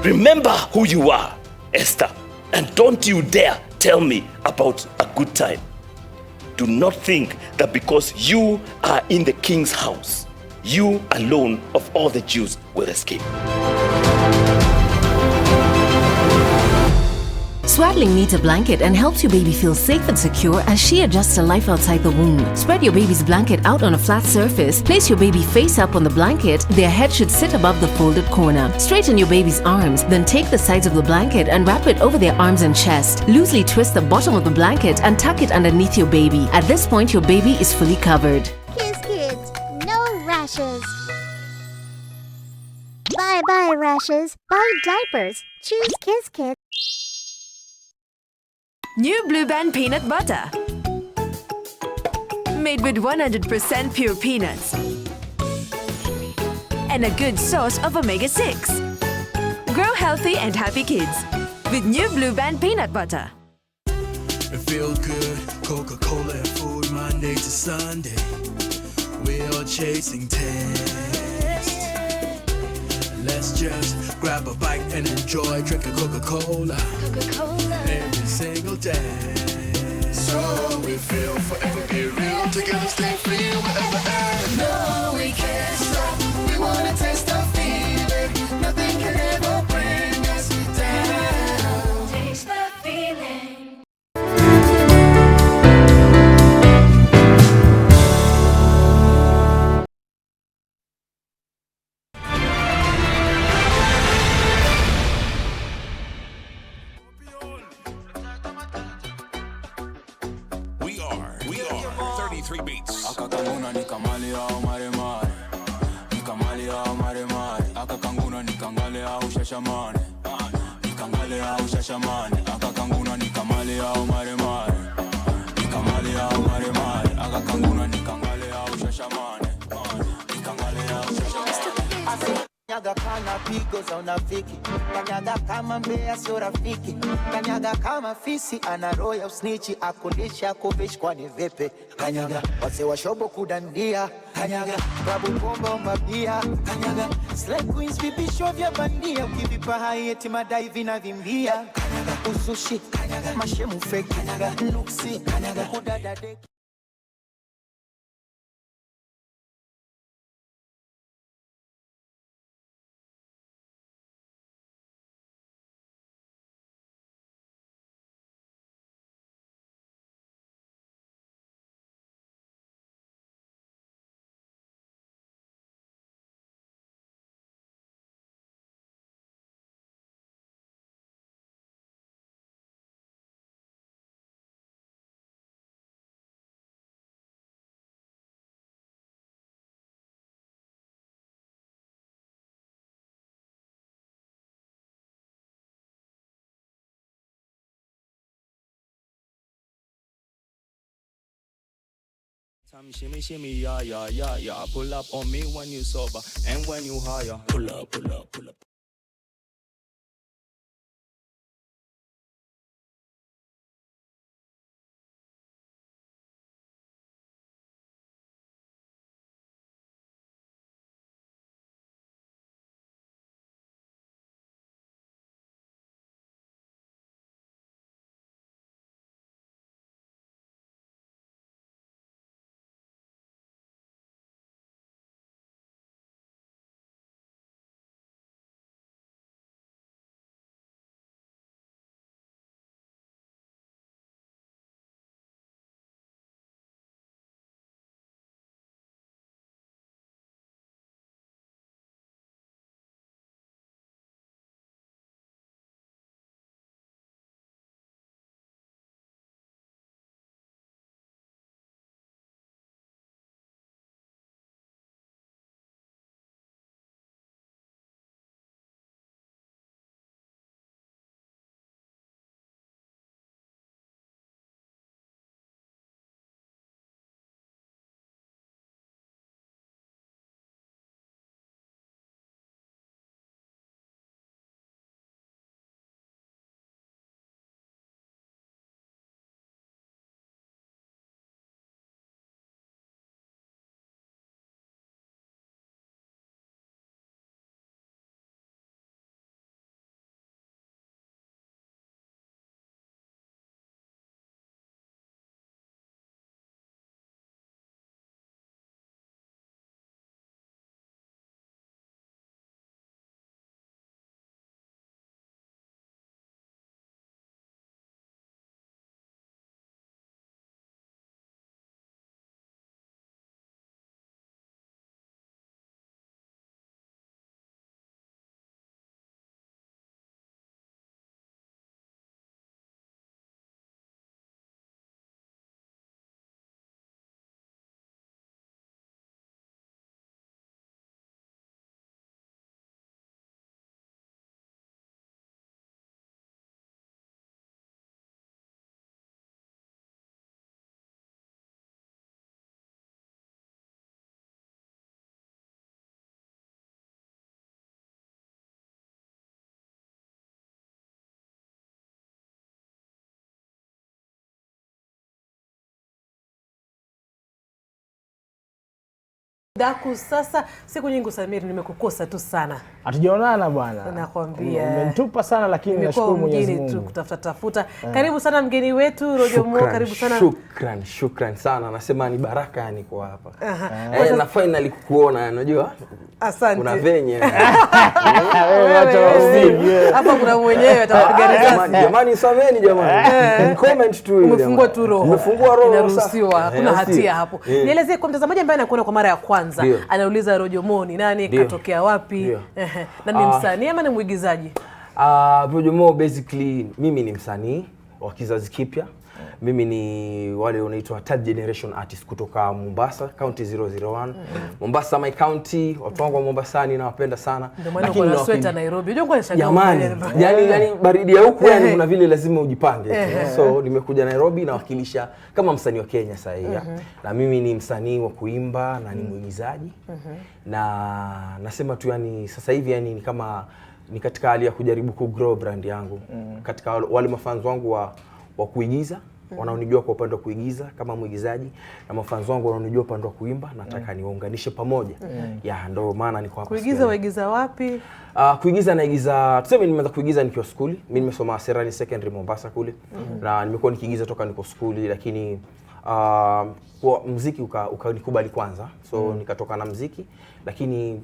Remember who you are, Esther, and don't you dare tell me about a good time. Do not think that because you are in the king's house, you alone of all the Jews will escape. Swaddling needs a blanket and helps your baby feel safe and secure as she adjusts to life outside the womb. Spread your baby's blanket out on a flat surface. Place your baby face up on the blanket. Their head should sit above the folded corner. Straighten your baby's arms, then take the sides of the blanket and wrap it over their arms and chest. Loosely twist the bottom of the blanket and tuck it underneath your baby. At this point, your baby is fully covered. Kiss Kids, no rashes. Bye-bye rashes. Buy diapers. Choose Kiss Kids. New Blue Band Peanut Butter. Made with 100% pure peanuts and a good source of omega-6. Grow healthy and happy kids with New Blue Band Peanut Butter. It feels good, Coca-Cola and food, Monday to Sunday. We're all chasing taste. Let's just grab a bite and enjoy, drink a Coca-Cola. Every single day. So we feel forever be real, together stay free wherever and no, we can't stop. We wanna taste the feeling. Nothing can ever bring us down. Taste the feeling. We are 33 Beats. Akakanguna nikamali au maremare, nikamali au maremare. Akakanguna nikangale au shashamane, nikangale au shashamane akakanguna nikamale au maremare nikamale au maremare akakanguna nikangale au shashamane nikangale au shashamane. Kanyaga kana pigo za unafiki, kanyaga kama mbea sio rafiki, kanyaga kama fisi ana roho ya usnichi, akulisha kufish kwa ni vipi, kanyaga wase wa shobo kudandia, kanyaga babu bomba mabia, kanyaga slay queens vipisho vya bandia, ukivipa hai eti madai vinavimbia, kanyaga usushi, kanyaga mashemu fake, kanyaga nuksi, kanyaga kudada deki. Some shimmy shimmy yeah yeah yeah yeah. Pull up on me when you sober and when you higher. Pull up, pull up, pull up. Daku sasa siku nyingi Samiri nimekukosa tu sana. Hatujaonana bwana. Nakwambia. Umenitupa sana lakini nashukuru Mwenyezi Mungu. Tu kutafuta. Karibu sana mgeni wetu Rojo Mo, karibu sana. Shukran sana. Nasema ni baraka yani kwa hapa. Na finally kukuona unajua? Asante. Kuna venye. Hapa kuna mwenyewe atapiga risasi. Jamani sameni jamani. Comment tu ile. Umefungua tu roho. Umefungua roho. Inaruhusiwa. Hakuna hatia hapo. Nielezee kwa mtazamaji ambaye anakuona kwa mara ya kwanza. Anauliza Rojo Mo ni nani, katokea wapi? Na ni msanii ama ni mwigizaji? Rojo Mo basically mimi ni msanii wa kizazi kipya Mimi ni wale unaitwa third generation artist kutoka Mombasa, county 001. Mombasa my county, watu wangu wa Mombasani nawapenda sana. Lakini na sweta Nairobi. Unajua kwa shaka. Yani baridi ya huku yani kuna vile lazima ujipange. So nimekuja Nairobi nawakilisha kama msanii wa Kenya sasa hivi. Na mimi ni msanii wa kuimba na ni mwigizaji. Na nasema tu yani sasa hivi yani ni kama ni katika hali ya kujaribu kugrow brand yangu. Katika wale mafans wangu wa kuigiza, wanaonijua kwa upande wa kuigiza kama mwigizaji, na mafans wangu wanaonijua upande wa kuimba, nataka niwaunganishe pamoja. Ya ndio maana niko hapa. Kuigiza waigiza wapi? Kuigiza naigiza, tuseme nimeanza kuigiza nikiwa skuli. Mimi nimesoma Serani Secondary Mombasa kule. Na nimekuwa nikiigiza toka niko skuli, lakini kwa muziki ukanikubali kwanza. So nikatoka na muziki, lakini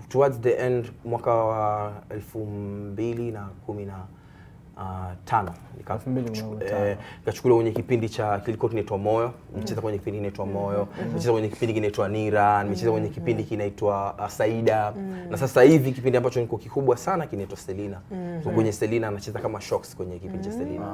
towards the end mwaka wa 2015 nikachukuliwa kwenye kipindi cha kilikuwa kinaitwa Moyo. Nimecheza kwenye kipindi kinaitwa Moyo, nimecheza kwenye kipindi kinaitwa Nira, nimecheza kwenye kipindi kinaitwa Saida, na sasa hivi kipindi ambacho niko kikubwa sana kinaitwa Selina. So kwenye Selina nacheza kama Shocks kwenye kipindi cha Selina.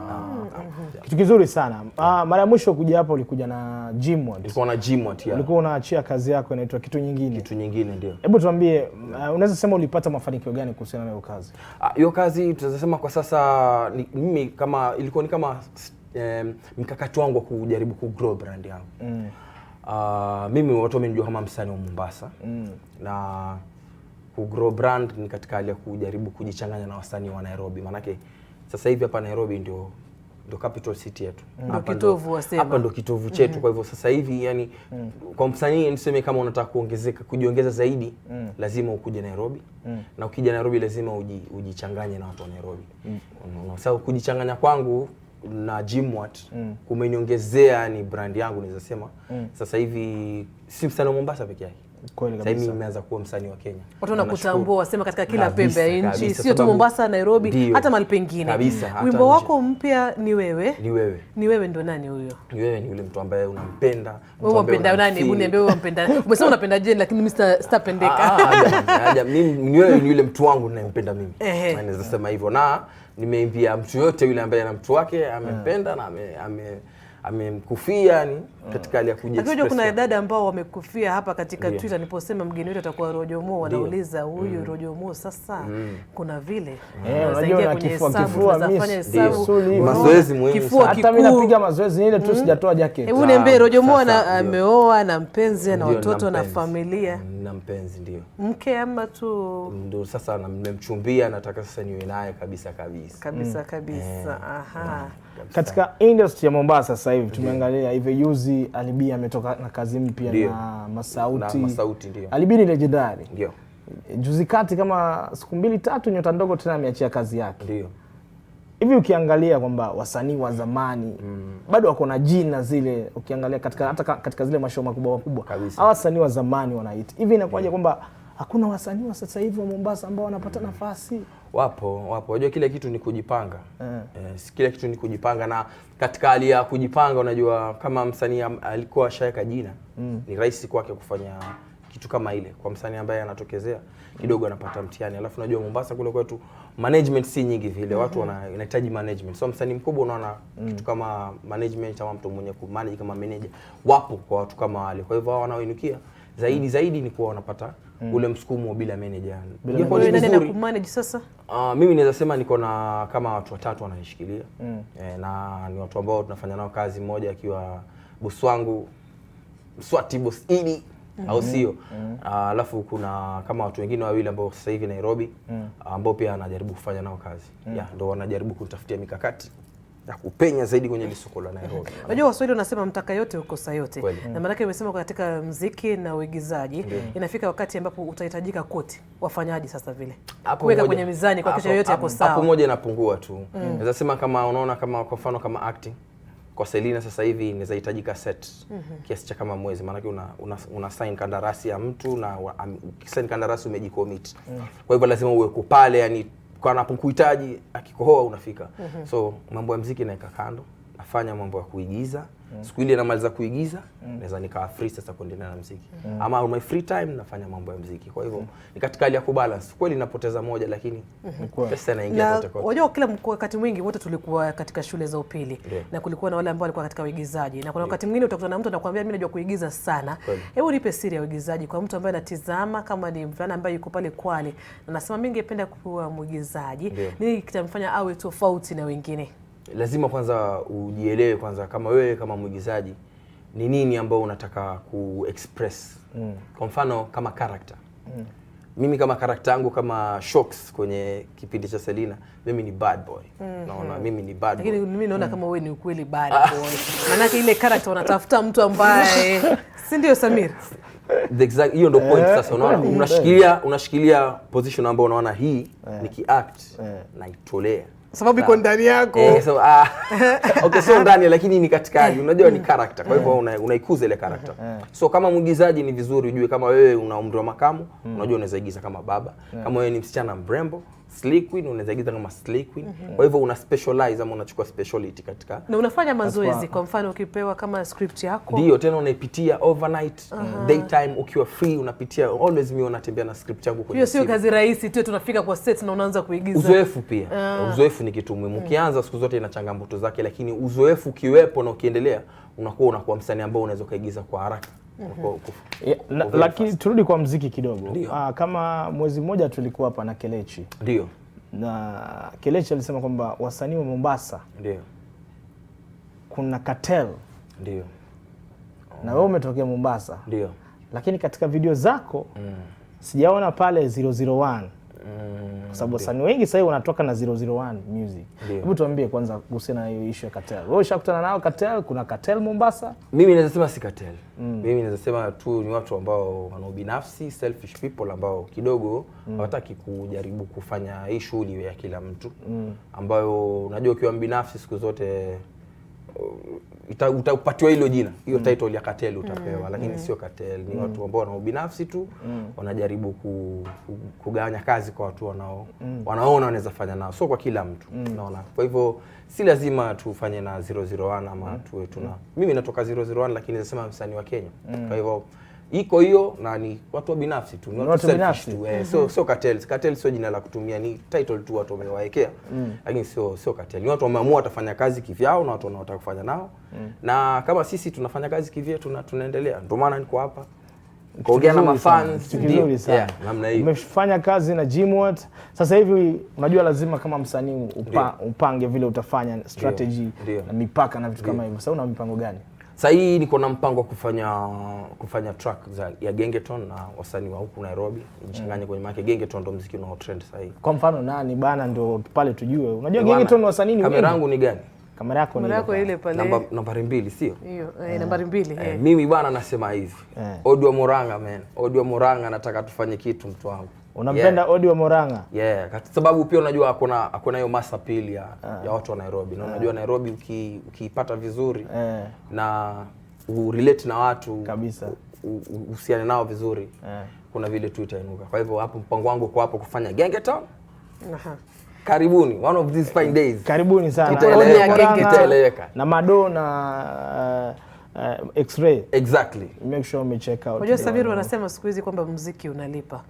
Kitu kizuri sana. Mara ya mwisho kuja hapa ulikuja na Jimwat. Nilikuwa na Jimwat, ya. Ulikuwa unaachia kazi yako inaitwa Kitu Nyingine. Kitu Nyingine, ndio. Hebu tuambie, unaweza sema ulipata mafanikio gani kuhusiana na hiyo kazi? Hiyo kazi tunaweza sema kwa sasa mimi kama ilikuwa ni kama mkakati wangu wa kujaribu kugrow brand yangu. Mimi watu wamenijua kama msanii wa Mombasa. Na kugrow brand ni katika hali ya kujaribu kujichanganya na wasanii wa Nairobi. Manake sasa hivi hapa Nairobi ndio capital city yetu. Hapa ndo kitovu chetu. Kwa hivyo sasa hivi yani kwa msanii niseme kama unataka kujiongeza zaidi, lazima ukuje Nairobi. Na ukija Nairobi lazima ujichanganye na watu wa Nairobi. Sasa kujichanganya kwangu na Jimwat kumeniongezea ni brand yangu naweza sema. Sasa hivi si msanii wa Mombasa peke yake. Sasa hivi nimeanza kuwa msanii wa Kenya. Watu wanakutambua wasema katika kila pembe ya nchi, sio tu Mombasa, Nairobi, hata mahali pengine. Wimbo wako mpya ni wewe. Ni wewe ndo nani huyo? Ni wewe, ni yule mtu ambaye unampenda. Wewe unampenda nani? Hebu niambie wewe unampenda. Umesema unapenda Jane lakini mimi sitapendeka. Mimi ni wewe, ni yule mtu wangu ninayempenda mimi. Naweza sema hivyo, na nimeimbia mtu yote yule ambaye ana mtu wake amempenda na amemkufia yani katika hali ya kujiexpress. Lakini kuna dada ambao wamekufia hapa katika Twitter niliposema mgeni wetu atakuwa Rojo Mo, wanauliza huyu Rojo Mo sasa kuna vile unajua kifua mazoezi muhimu. Hata mimi napiga mazoezi ile tu sijatoa jacket. Hebu niambie Rojo Mo ameoa na mpenzi na watoto na familia. Na mpenzi ndio. Mke ama tu ndio sasa nimemchumbia, nataka sasa niwe naye kabisa. Aha. Katika industry ya Mombasa sasa hivi tumeangalia hivi juzi Alibi ametoka na kazi mpya na Masauti. Ndio. Alibi ni legendary. Ndio. Juzi kati kama siku 2-3 Nyota Ndogo tena ameachia kazi yake. Ndio. Hivi ukiangalia kwamba wasanii wa zamani bado wako na jina zile, ukiangalia hata katika zile mashow makubwa hawa wasanii wa zamani wanaita. Hivi inakuwaje kwamba hakuna wasanii wa sasa hivi wa Mombasa ambao wanapata nafasi? Wapo. Unajua kila kitu ni kujipanga. Kila kitu ni kujipanga, na katika hali ya kujipanga unajua kama msanii alikuwa shaka jina, ni rahisi kwake kufanya kitu kama ile. Kwa msanii ambaye anatokezea kidogo anapata mtihani. Alafu unajua Mombasa kule kwetu management si nyingi vile. Watu wanahitaji management. So msanii mkubwa unaona kitu kama management ama mtu mwenye kumanage kama manager wapo kwa watu kama wale. Kwa hivyo hao wanaoinukia zaidi ni kuwa wanapata ule msukumo bila manager. Ndipo ni nani anakumanage sasa? Mimi naweza sema niko na kama watu 3 wananishikilia. Na ni watu ambao tunafanya nao kazi, mmoja akiwa boss wangu Mswati boss Idi au sio? Alafu kuna kama watu wengine wawili ambao sasa hivi Nairobi ambao pia anajaribu kufanya nao kazi. Ndio wanajaribu kutafutia mikakati ya kupenya zaidi kwenye soko la Nairobi. Unajua Waswahili wanasema mtaka yote ukosa yote. Na maana yake umesema katika muziki na uigizaji inafika wakati ambapo utahitajika kote. Wafanyaji sasa vile kuweka kwenye mizani kwa kisha yote yako sawa. Hapo moja inapungua tu. Naweza sema kama unaona kama kwa mfano kama acting kwa Selina sasa hivi inaweza hitajika set kiasi cha kama mwezi, maana una sign kandarasi ya mtu na ukisign kandarasi umejicommit. Kwa hivyo lazima uwe pale, yani kwa anapokuhitaji akikohoa unafika. So mambo ya muziki naeka kando, nafanya mambo ya kuigiza Siku ile namaliza kuigiza, naweza nikawa free sasa kuendelea na muziki. Ama on my free time nafanya mambo ya muziki. Kwa hivyo ni katika hali ya kubalance. Kweli napoteza moja lakini pesa inaingia kote kote. Unajua kila wakati mwingi wote tulikuwa katika shule za upili na kulikuwa na wale ambao walikuwa katika uigizaji. Na kuna wakati mwingine utakutana na mtu anakuambia mimi najua kuigiza sana. Hebu nipe siri ya uigizaji kwa mtu ambaye anatizama, kama ni mvulana ambaye yuko pale Kwale na anasema mimi ningependa kuwa mwigizaji. Nini kitamfanya awe tofauti na wengine? Lazima kwanza ujielewe kwanza kama wewe kama mwigizaji ni nini ambao unataka ku-express. Kwa mfano kama character. Mimi kama character yangu kama Shocks kwenye kipindi cha Selina, mimi ni bad boy. Naona mimi ni bad boy. Lakini mimi naona kama wewe ni ukweli bad boy. Maana ile character wanatafuta mtu ambaye si ndio Samir? Exactly, hiyo ndio point sasa. Unaona unashikilia position ambayo unaona hii nikiact na itolea. Sababu iko ndani yako. So okay, so ndani lakini ni katika unajua ni character. Kwa hivyo unaikuza ile character. So kama mwigizaji ni vizuri ujue kama wewe una umri wa makamu, unajua unaweza igiza kama baba. Kama wewe ni msichana mrembo, slay queen, unaweza igiza kama slay queen. Kwa hivyo una specialize ama unachukua speciality katika. Na unafanya mazoezi kwa mfano ukipewa kama script yako. Ndio, tena unaipitia overnight, daytime ukiwa free unapitia. Always mimi unatembea na script yangu kwenye. Hiyo sio kazi rahisi tu, tunafika kwa set na unaanza kuigiza. Uzoefu pia. Uzoefu ni kitu muhimu. Ukianza siku zote ina changamoto zake, lakini uzoefu kiwepo na ukiendelea unakuwa msanii ambao unaweza kuigiza kwa haraka. Lakini turudi kwa muziki kidogo. Kama mwezi mmoja tulikuwa hapa na Kelechi. Ndio. Na Kelechi alisema kwamba wasanii wa Mombasa ndio kuna cartel. Ndio. Na wewe umetokea Mombasa. Ndio. Lakini katika video zako sijaona pale 001. Kwa sababu wasanii wengi sasa wanatoka na 001 music. Hebu tuambie kwanza kuhusiana na hiyo issue ya cartel. Wewe ushakutana nao cartel? Kuna cartel Mombasa? Mimi naweza sema si cartel. Mimi naweza sema tu ni watu ambao wana ubinafsi, selfish people ambao kidogo hawataki kujaribu kufanya hii shughuli ya kila mtu. Ambayo unajua ukiwa mbinafsi siku zote utapatiwa hilo jina. Hiyo title ya cartel utapewa, lakini sio cartel. Ni watu ambao wana ubinafsi tu, wanajaribu kugawanya kazi kwa watu wanaona wanaweza fanya nao, sio kwa kila mtu. Unaona? Kwa hivyo si lazima tufanye na 001 ama tuwe tuna. Mimi natoka 001 lakini nasema msanii wa Kenya. Kwa hivyo iko hiyo na ni watu wa binafsi tu, ni watu binafsi tu. Sio cartel. Cartel sio jina la kutumia, ni title tu watu wamewaekea. Lakini sio cartel. Ni watu wameamua watafanya kazi kivyao na watu wanaotaka kufanya nao. Na kama sisi tunafanya kazi kivyetu tunaendelea. Ndio maana niko hapa. Kuongea na mafans ndio sana. Namna hiyo. Umefanya kazi na Jimwat. Sasa hivi unajua lazima kama msanii upange vile utafanya strategy na mipaka na vitu kama hivyo. Sasa una mipango gani? Sasa hii niko na mpango wa kufanya track ya Gengeton na wasanii wa huku Nairobi. Nichanganye kwenye market. Gengeton ndo muziki unao trend sasa hivi. Kwa mfano nani bana ndio pale tujue. Unajua Gengeton wasanii ni wengi. Kamera yangu ni gani? Kamera yako ile pale. Nambari 2 sio? Hiyo nambari 2. Mimi bwana nasema hivi. Odi wa Moranga man. Odi wa Moranga nataka tufanye kitu mtu wangu. Unampenda Odi wa Moranga? Kwa sababu pia unajua hakuna hiyo mass appeal ya watu wa Nairobi. Na unajua Nairobi ukiipata vizuri na urelate na watu kabisa, uhusiane nao vizuri, kuna vile tu itainuka. Kwa hivyo hapo mpango wangu kwa hapo kufanya Gengeton. Karibuni, one of these fine days. Karibuni sana. Itaeleweka. Na Mado na X-ray. Exactly. Make sure me check out. Unajua Sabiru wanasema siku hizi kwamba muziki unalipa.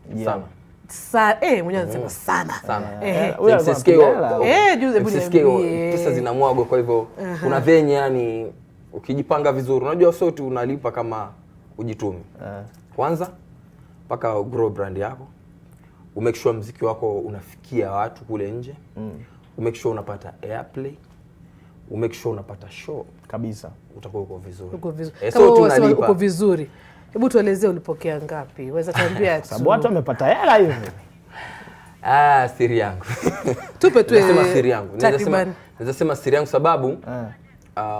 Sana. Mwenyewe anasema sana. MCSK pesa zinamwagwa, kwa hivyo kuna venye yani ukijipanga vizuri unajua sote unalipa kama ujitume. Kwanza mpaka grow brand yako. Umake sure muziki wako unafikia watu kule nje. Umake sure unapata airplay. Umake sure unapata show kabisa. Utakuwa uko vizuri. So tunalipa. Uko vizuri. Hebu tuelezee ulipokea ngapi? Waweza tuambia sababu watu wamepata hela hivi. Siri yangu. Tupe tu siri yangu. Naweza sema siri yangu sababu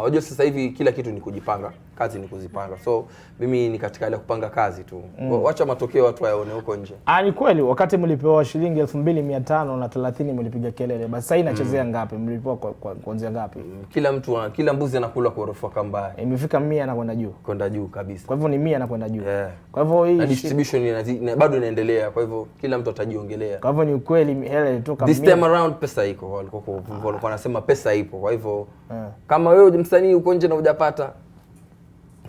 unajua sasa hivi kila kitu ni kujipanga, kazi ni kuzipanga. So mimi ni katika ile kupanga kazi tu. Wacha matokeo watu waone huko nje. Ni kweli wakati mlipewa shilingi 2530 mlipiga kelele. Basi sasa inachezea ngapi? Mlipewa kuanzia ngapi? Kila mbuzi anakula kwa orofa kamba. Imefika 100 na kwenda juu. Kwenda juu kabisa. Kwa hivyo ni 100 na kwenda juu. Kwa hivyo hii distribution bado inaendelea. Kwa hivyo kila mtu atajiongelea. Kwa hivyo ni ukweli hela ilitoka 100. This time around pesa iko. Walikuwa wanasema pesa ipo. Kwa hivyo kama wewe msanii uko nje na hujapata,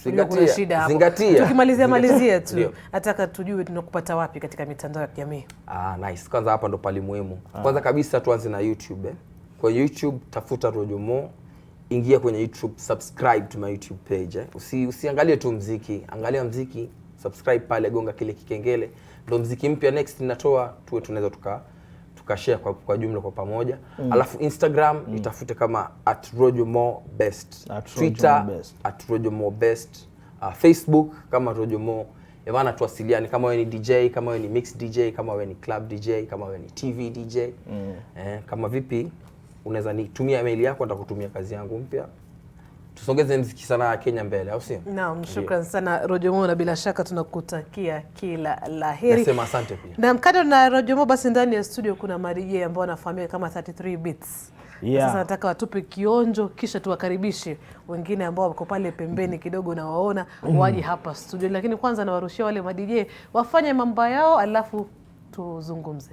Unajua kuna shida hapo. Zingatia. Tukimalizia tu. Ndio. Nataka tujue tunakupata wapi katika mitandao ya kijamii. Nice. Kwanza hapa ndo pali muhimu. Kwanza kabisa tuanze na YouTube. Kwa YouTube tafuta Rojo Mo, ingia kwenye YouTube, subscribe to my YouTube page. Usiangalie tu mziki, angalia mziki, subscribe pale, gonga kile kikengele. Ndo mziki mpya next ninatoa tuwe tunaweza tukashare kwa jumla kwa pamoja. Alafu Instagram itafute kama @RojoMoBest, Twitter @RojoMoBest, Facebook kama Rojo Mo. Evana tuwasiliane kama wewe ni DJ, kama wewe ni mix DJ, kama wewe ni club DJ, kama wewe ni TV DJ. Kama vipi unaweza nitumia email yako, nitakutumia kazi yangu mpya. Tusongeze muziki sana ya Kenya mbele, au sio? Naam, shukrani sana Rojo Mo, na bila shaka tunakutakia kila laheri. Nasema asante pia. Na mkado na Rojo Mo, basi ndani ya studio kuna DJ ambao wanafahamika kama 33 Beats. Sasa nataka watupe kionjo kisha tuwakaribishe wengine ambao wako pale pembeni kidogo na waona waje hapa studio. Lakini kwanza nawarushia wale DJ wafanye mambo yao alafu tuzungumze.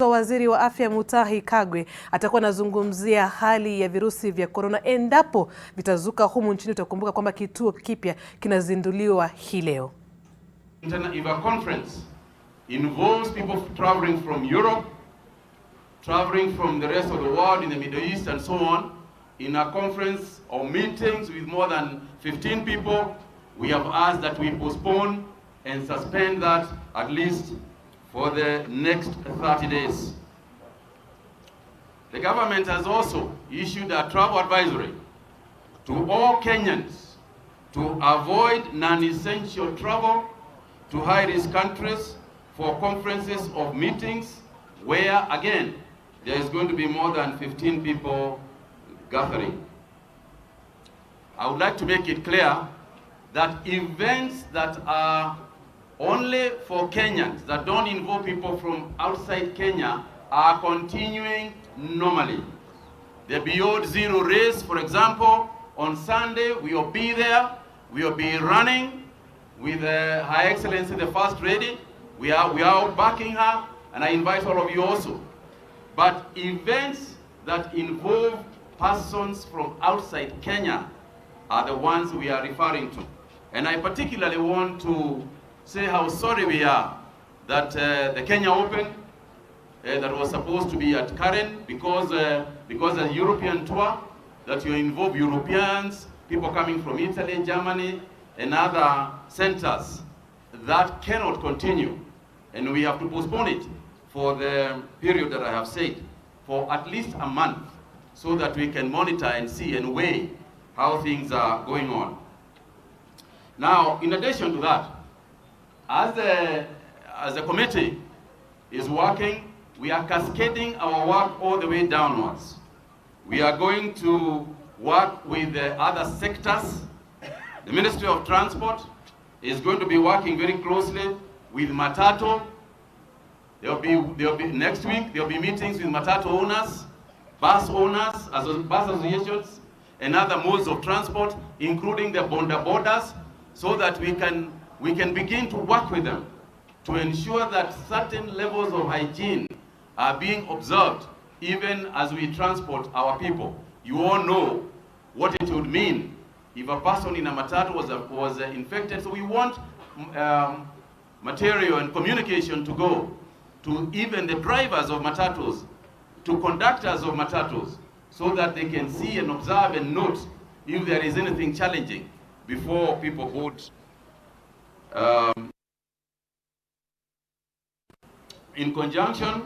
wa waziri wa afya Mutahi Kagwe atakuwa anazungumzia hali ya virusi vya korona endapo vitazuka humu nchini. Utakumbuka kwamba kituo kipya kinazinduliwa hii leo. If a conference involves people traveling from Europe, traveling from the rest of the world in the Middle East and so on, in a conference or meetings with more than 15 people, we have asked that we postpone and suspend that at least for the next 30 days. The government has also issued a travel advisory to all Kenyans to avoid non-essential travel to high-risk countries for conferences or meetings where, again, there is going to be more than 15 people gathering. I would like to make it clear that events that are only for Kenyans, that don't involve people from outside Kenya, are continuing normally. The Beyond Zero race, for example, on Sunday, we will be there. We will be running with Her Excellency the First Lady. We are out backing her, and I invite all of you also. But events that involve persons from outside Kenya are the ones we are referring to. And I particularly want to say how sorry we are that the Kenya Open that was supposed to be at Karen because a European tour, that you involve Europeans, people coming from Italy, Germany, and other centers, that cannot continue. And we have to postpone it for the period that I have said, for at least a month, so that we can monitor and see and weigh how things are going on. Now, in addition to that, as the committee is working, we are cascading our work all the way downwards. We are going to work with the other sectors. The Ministry of Transport is going to be working very closely with Matatu. There'll be next week, there'll be meetings with Matatu owners, bus owners, bus associations, and other modes of transport, including the borders, so that we can begin to work with them to ensure that certain levels of hygiene are being observed even as we transport our people. You all know what it would mean if a person in a matatu was infected. So we want material and communication to go to even the drivers of matatus, to conductors of matatus, so that they can see and observe and note if there is anything challenging before people board. In conjunction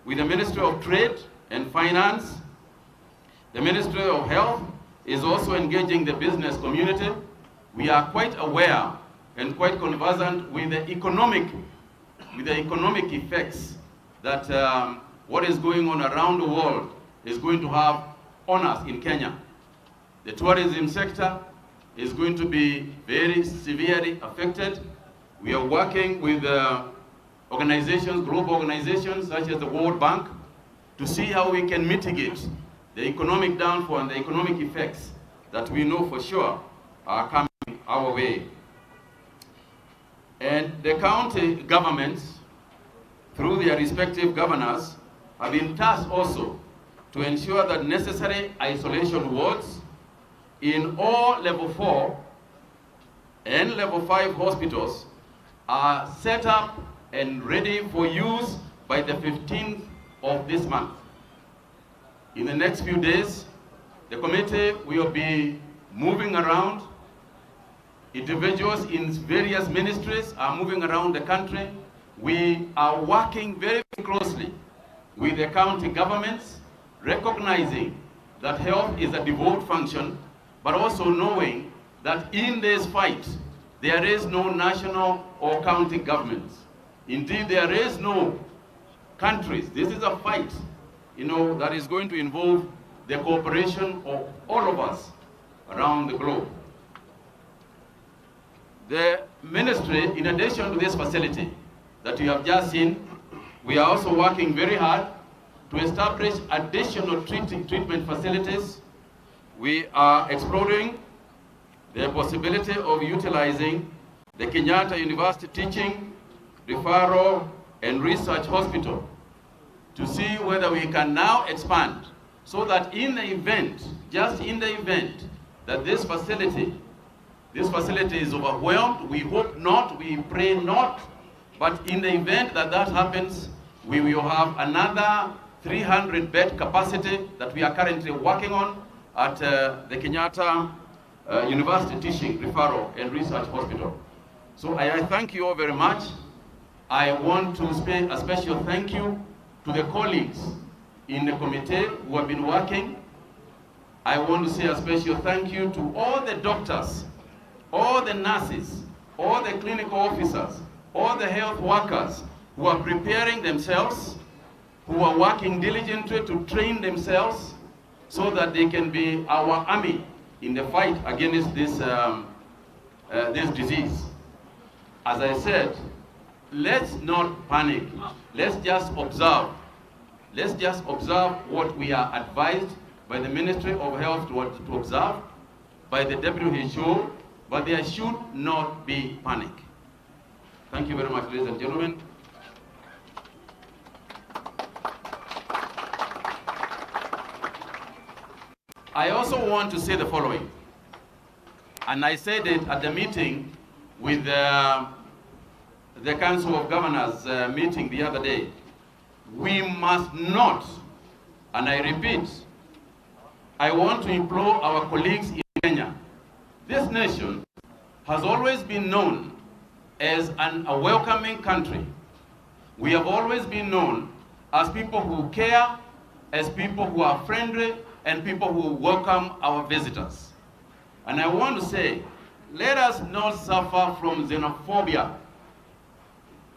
with the Ministry of Trade and Finance, the Ministry of Health is also engaging the business community. We are quite aware and quite conversant with the economic effects that what is going on around the world is going to have on us in Kenya. The tourism sector is going to be very severely affected. We are working with organizations, global organizations such as the World Bank, to see how we can mitigate the economic downfall and the economic effects that we know for sure are coming our way. And the county governments, through their respective governors, have been tasked also to ensure that necessary isolation wards in all level 4 and level 5 hospitals are set up and ready for use by the 15th of this month. In the next few days, the committee will be moving around. Individuals in various ministries are moving around the country. We are working very closely with the county governments, recognizing that health is a devolved function, but also knowing that in this fight, there is no national or county governments. Indeed, there is no countries. This is a fight, that is going to involve the cooperation of all of us around the globe. The ministry, in addition to this facility that you have just seen, we are also working very hard to establish additional treatment facilities. We are exploring the possibility of utilizing the Kenyatta University Teaching, Referral, and Research Hospital to see whether we can now expand so that in the event, just in the event that this facility is overwhelmed, we hope not, we pray not, but in the event that that happens, we will have another 300 bed capacity that we are currently working on at the Kenyatta University Teaching, Referral and Research Hospital. So I thank you all very much. I want to say a special thank you to the colleagues in the committee who have been working. I want to say a special thank you to all the doctors, all the nurses, all the clinical officers, all the health workers who are preparing themselves, who are working diligently to train themselves so that they can be our army in the fight against this disease. As I said, let's not panic. Let's just observe. Let's just observe what we are advised by the Ministry of Health to observe, by the WHO, but there should not be panic. Thank you very much, ladies and gentlemen. I also want to say the following, and I said it at the meeting with the Council of Governors meeting the other day. We must not, and I repeat, I want to implore our colleagues in Kenya. This nation has always been known as a welcoming country. We have always been known as people who care, as people who are friendly, and people who welcome our visitors. And I want to say, let us not suffer from xenophobia.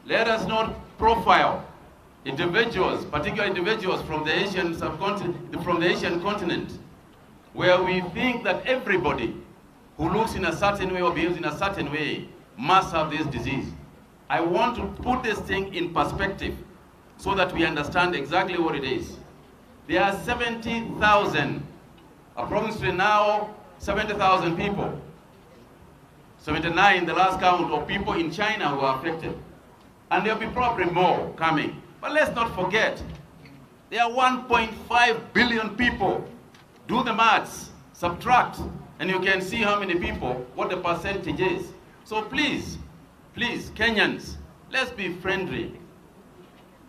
Let us not profile individuals, particularly individuals from the Asian subcontinent, from the Asian continent, where we think that everybody who looks in a certain way or behaves in a certain way must have this disease. I want to put this thing in perspective so that we understand exactly what it is. There are 70,000, approximately now 70,000 people, 79 the last count of people in China who are affected. And there'll be probably more coming. But let's not forget, there are 1.5 billion people. Do the maths, subtract, and you can see how many people, what the percentage is. So please, Kenyans, let's be friendly.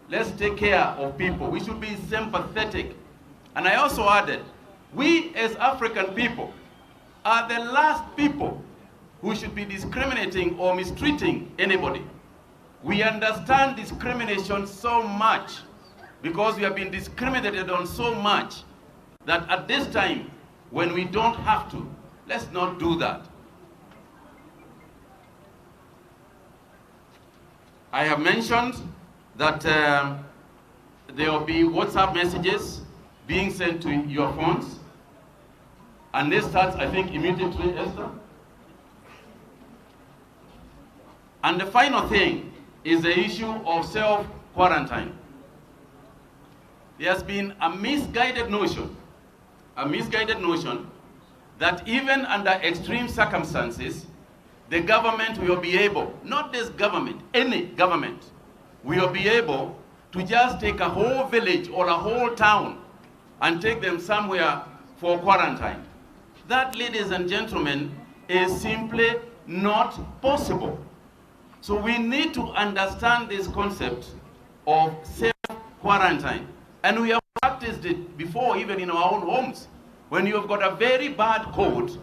Let's take care of people. We should be sympathetic. And I also added, we as African people are the last people who should be discriminating or mistreating anybody. We understand discrimination so much because we have been discriminated on so much that at this time, when we don't have to, let's not do that. I have mentioned that there will be WhatsApp messages being sent to your phones. And this starts, I think, immediately, Esther. And the final thing is the issue of self-quarantine. There has been a misguided notion that even under extreme circumstances, the government will be able, not this government, any government, will be able to just take a whole village or a whole town and take them somewhere for quarantine. That, ladies and gentlemen, is simply not possible. So we need to understand this concept of self-quarantine. And we have practiced it before, even in our own homes. When you have got a very bad cold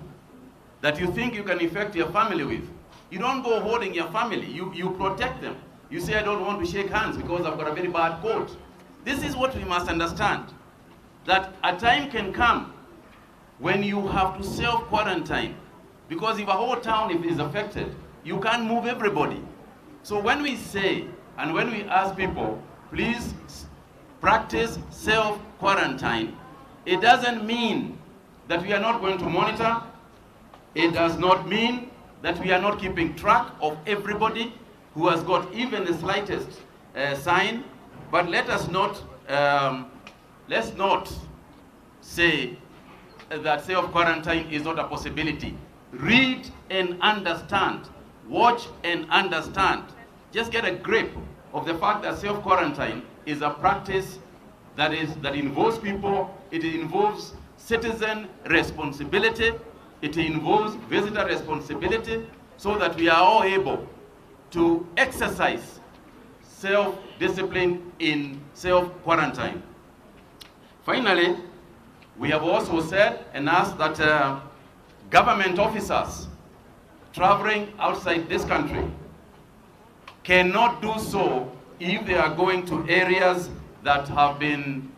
that you think you can infect your family with, you don't go holding your family, you protect them. You say, I don't want to shake hands because I've got a very bad cold. This is what we must understand, that a time can come when you have to self-quarantine, because if a whole town is affected, you can't move everybody. So when we say, and when we ask people, please practice self-quarantine, it doesn't mean that we are not going to monitor. It does not mean that we are not keeping track of everybody who has got even the slightest sign. But let's not say that self-quarantine is not a possibility. Read and understand. Watch and understand. Just get a grip of the fact that self-quarantine is a practice that involves people, it involves citizen responsibility, it involves visitor responsibility, so that we are all able to exercise self-discipline in self-quarantine. Finally, we have also said and asked that government officers traveling outside this country cannot do so if they are going to areas that have been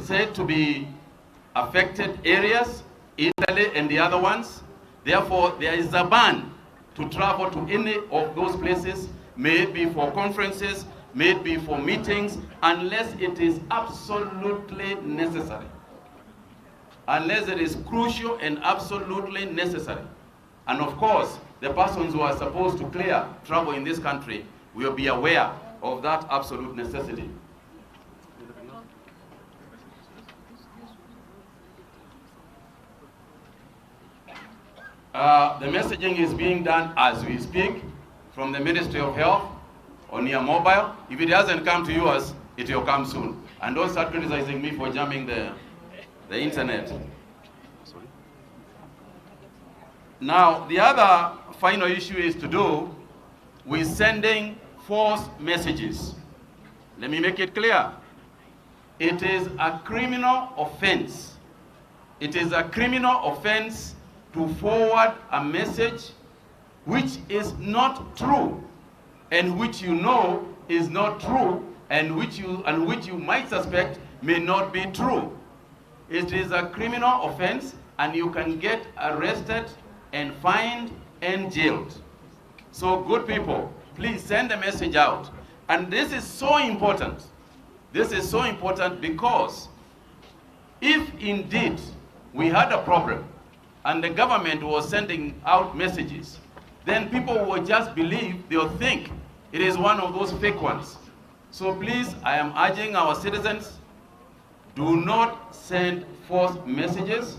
said to be affected areas, Italy and the other ones. Therefore, there is a ban to travel to any of those places, may it be for conferences, may it be for meetings, unless it is absolutely necessary. Unless it is crucial and absolutely necessary. And of course, the persons who are supposed to clear travel in this country will be aware of that absolute necessity. The messaging is being done as we speak from the Ministry of Health on your mobile. If it hasn't come to yours, it will come soon. And don't start criticizing me for jamming the internet. Sorry. Now, the other final issue is to do with sending false messages. Let me make it clear. It is a criminal offense. It is a criminal offense to forward a message which is not true, and which you know is not true, and which you might suspect may not be true. It is a criminal offense, and you can get arrested and fined and jailed. So good people, please send a message out. And this is so important. This is so important because if indeed we had a problem and the government was sending out messages, then people will just believe, they'll think it is one of those fake ones. So please, I am urging our citizens, do not send false messages,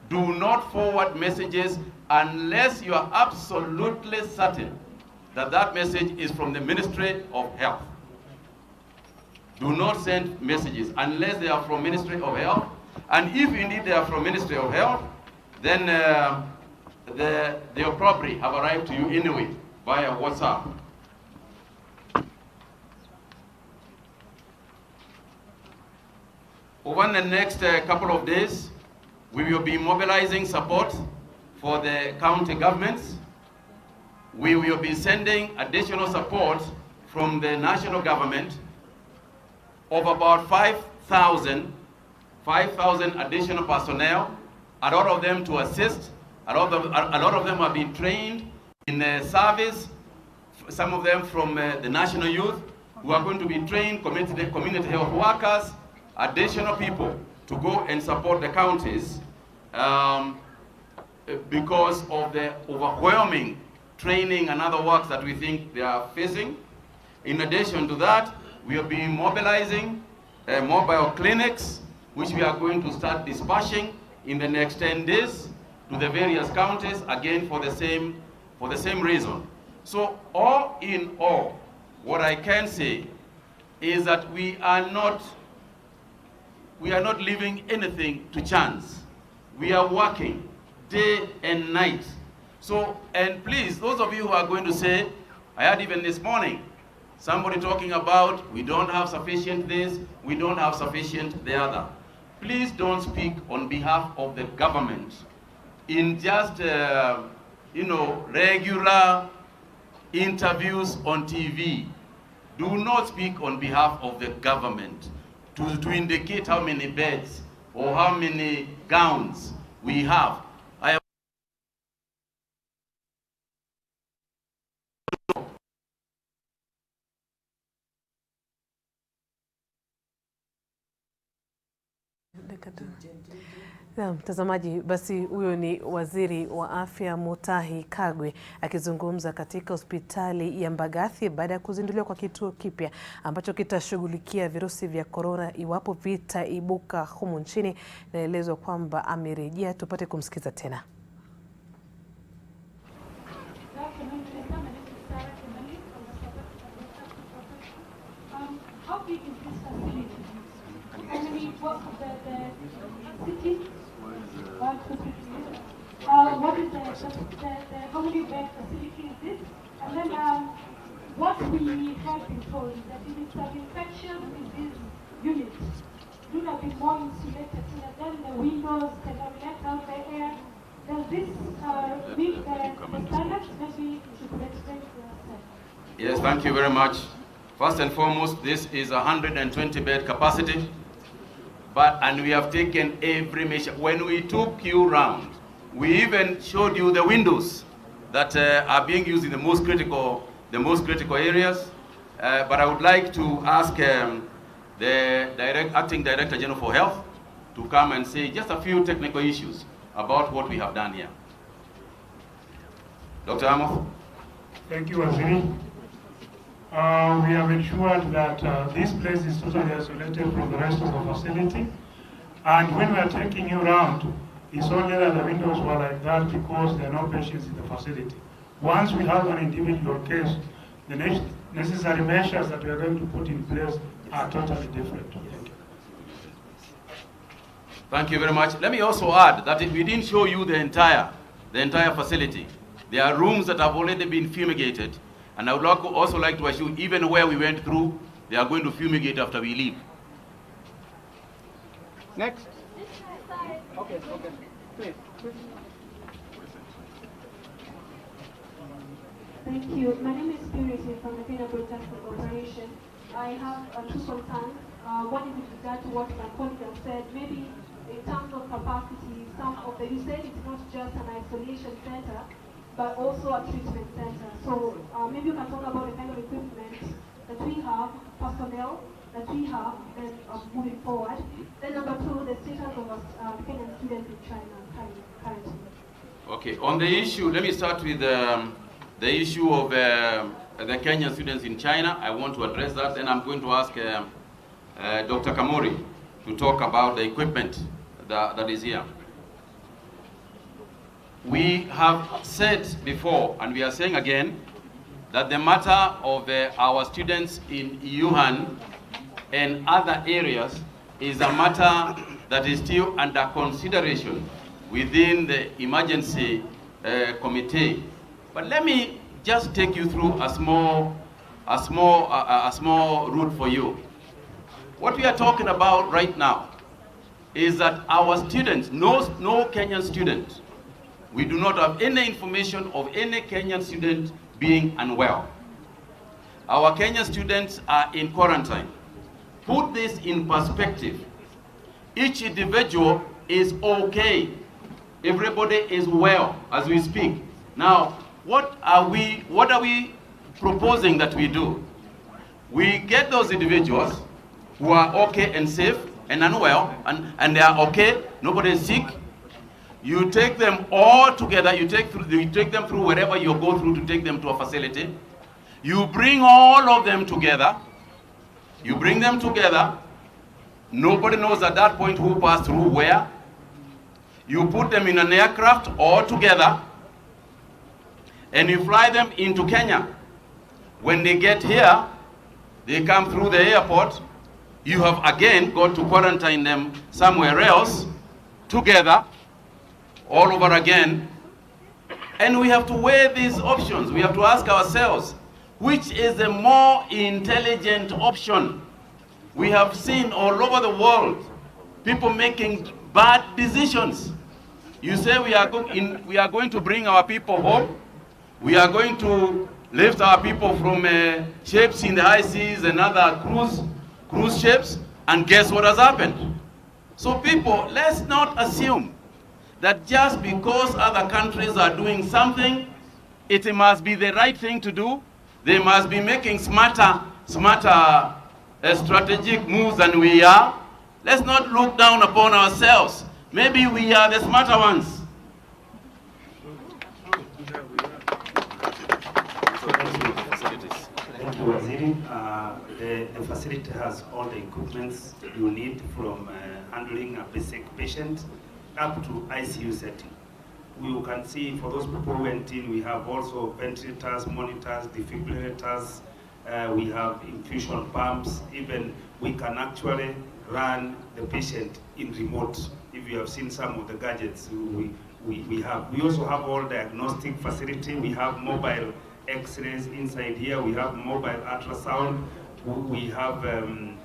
do not forward messages unless you are absolutely certain that that message is from the Ministry of Health. Do not send messages unless they are from Ministry of Health. And if indeed they are from Ministry of Health, then they'll probably have arrived to you anyway via WhatsApp. Over the next couple of days, we will be mobilizing support for the county governments. We will be sending additional support from the national government of about 5,000 additional personnel, a lot of them to assist. A lot of them have been trained in service, some of them from the national youth, who are going to be trained, community health workers, additional people to go and support the counties because of the overwhelming training and other works that we think they are facing. In addition to that, we have been mobilizing mobile clinics, which we are going to start dispatching in the next 10 days to the various counties, again for the same reason. So all in all, what I can say is that we are not leaving anything to chance. We are working day and night. So, and please, those of you who are going to say, I had even this morning, somebody talking about we don't have sufficient this, we don't have sufficient the other. Please don't speak on behalf of the government in just, regular interviews on TV. Do not speak on behalf of the government to indicate how many beds or how many gowns we have. Na mtazamaji, basi huyo ni Waziri wa Afya Mutahi Kagwe akizungumza katika hospitali ya Mbagathi baada ya kuzinduliwa kwa kituo kipya ambacho kitashughulikia virusi vya korona iwapo vitaibuka humu nchini. Naelezwa kwamba amerejea, tupate kumsikiza tena. facility. And we what the city, what is the how many bed facility is this? And then what we have been told is that if it's an infectious disease unit, do not be more insulated so that then the windows cannot let out the air. Does this meet the standards? Maybe you could explain to us. Yes, thank you very much. First and foremost, this is 120 bed capacity, and we have taken every measure. When we took you round, we even showed you the windows that are being used in the most critical areas. But I would like to ask the Acting Director General for Health to come and say just a few technical issues about what we have done here. Dr. Amos. Thank you, Waziri. We have ensured that this place is totally isolated from the rest of the facility. And when we are taking you around, it's only that the windows were like that because there are no patients in the facility. Once we have an individual case, the necessary measures that we are going to put in place are totally different. Thank you very much. Let me also add that we didn't show you the entire facility. There are rooms that have already been fumigated, and I would also like to assure even where we went through, they are going to fumigate after we leave. Next. Okay, please. Thank you. My name is Purity from the Pineapple Justice Corporation. I have two concerns. One is with regard to what my colleague has said. Maybe in terms of capacity, you said it's not just an isolation center, but also a treatment center. So maybe you can talk about the kind of equipment that we have, personnel that we have, and moving forward. Then number two, the status of Kenyan students in China currently. Okay, on the issue, let me start with the issue of the Kenyan students in China. I want to address that, then I'm going to ask Dr. Kamori to talk about the equipment that is here. We have said before, and we are saying again, that the matter of our students in Wuhan and other areas is a matter that is still under consideration within the emergency committee. But let me just take you through a small route for you. What we are talking about right now is that our students, no Kenyan student, we do not have any information of any Kenyan student being unwell. Our Kenyan students are in quarantine. Put this in perspective. Each individual is okay. Everybody is well as we speak. Now, what are we proposing that we do? We get those individuals who are okay and safe and unwell, and they are okay, nobody is sick. You take them all together, you take them through wherever you go through to take them to a facility. You bring all of them together. You bring them together. Nobody knows at that point who passed through where. You put them in an aircraft all together, and you fly them into Kenya. When they get here, they come through the airport. You have again got to quarantine them somewhere else together, all over again. And we have to weigh these options. We have to ask ourselves, which is the more intelligent option? We have seen all over the world people making bad decisions. You say we are going to bring our people home. We are going to lift our people from ships in the high seas and other cruise ships. And guess what has happened? So people, let's not assume that just because other countries are doing something, it must be the right thing to do. They must be making smarter strategic moves than we are. Let's not look down upon ourselves. Maybe we are the smarter ones. Thank you, Waziri. The facility has all the equipments you need, from handling a basic patient up to ICU setting. You can see for those people who went in, we have also ventilators, monitors, defibrillators, we have infusion pumps, even we can actually run the patient in remote. If you have seen some of the gadgets we have. We also have all diagnostic facility. We have mobile X-rays inside here. We have mobile ultrasound. We have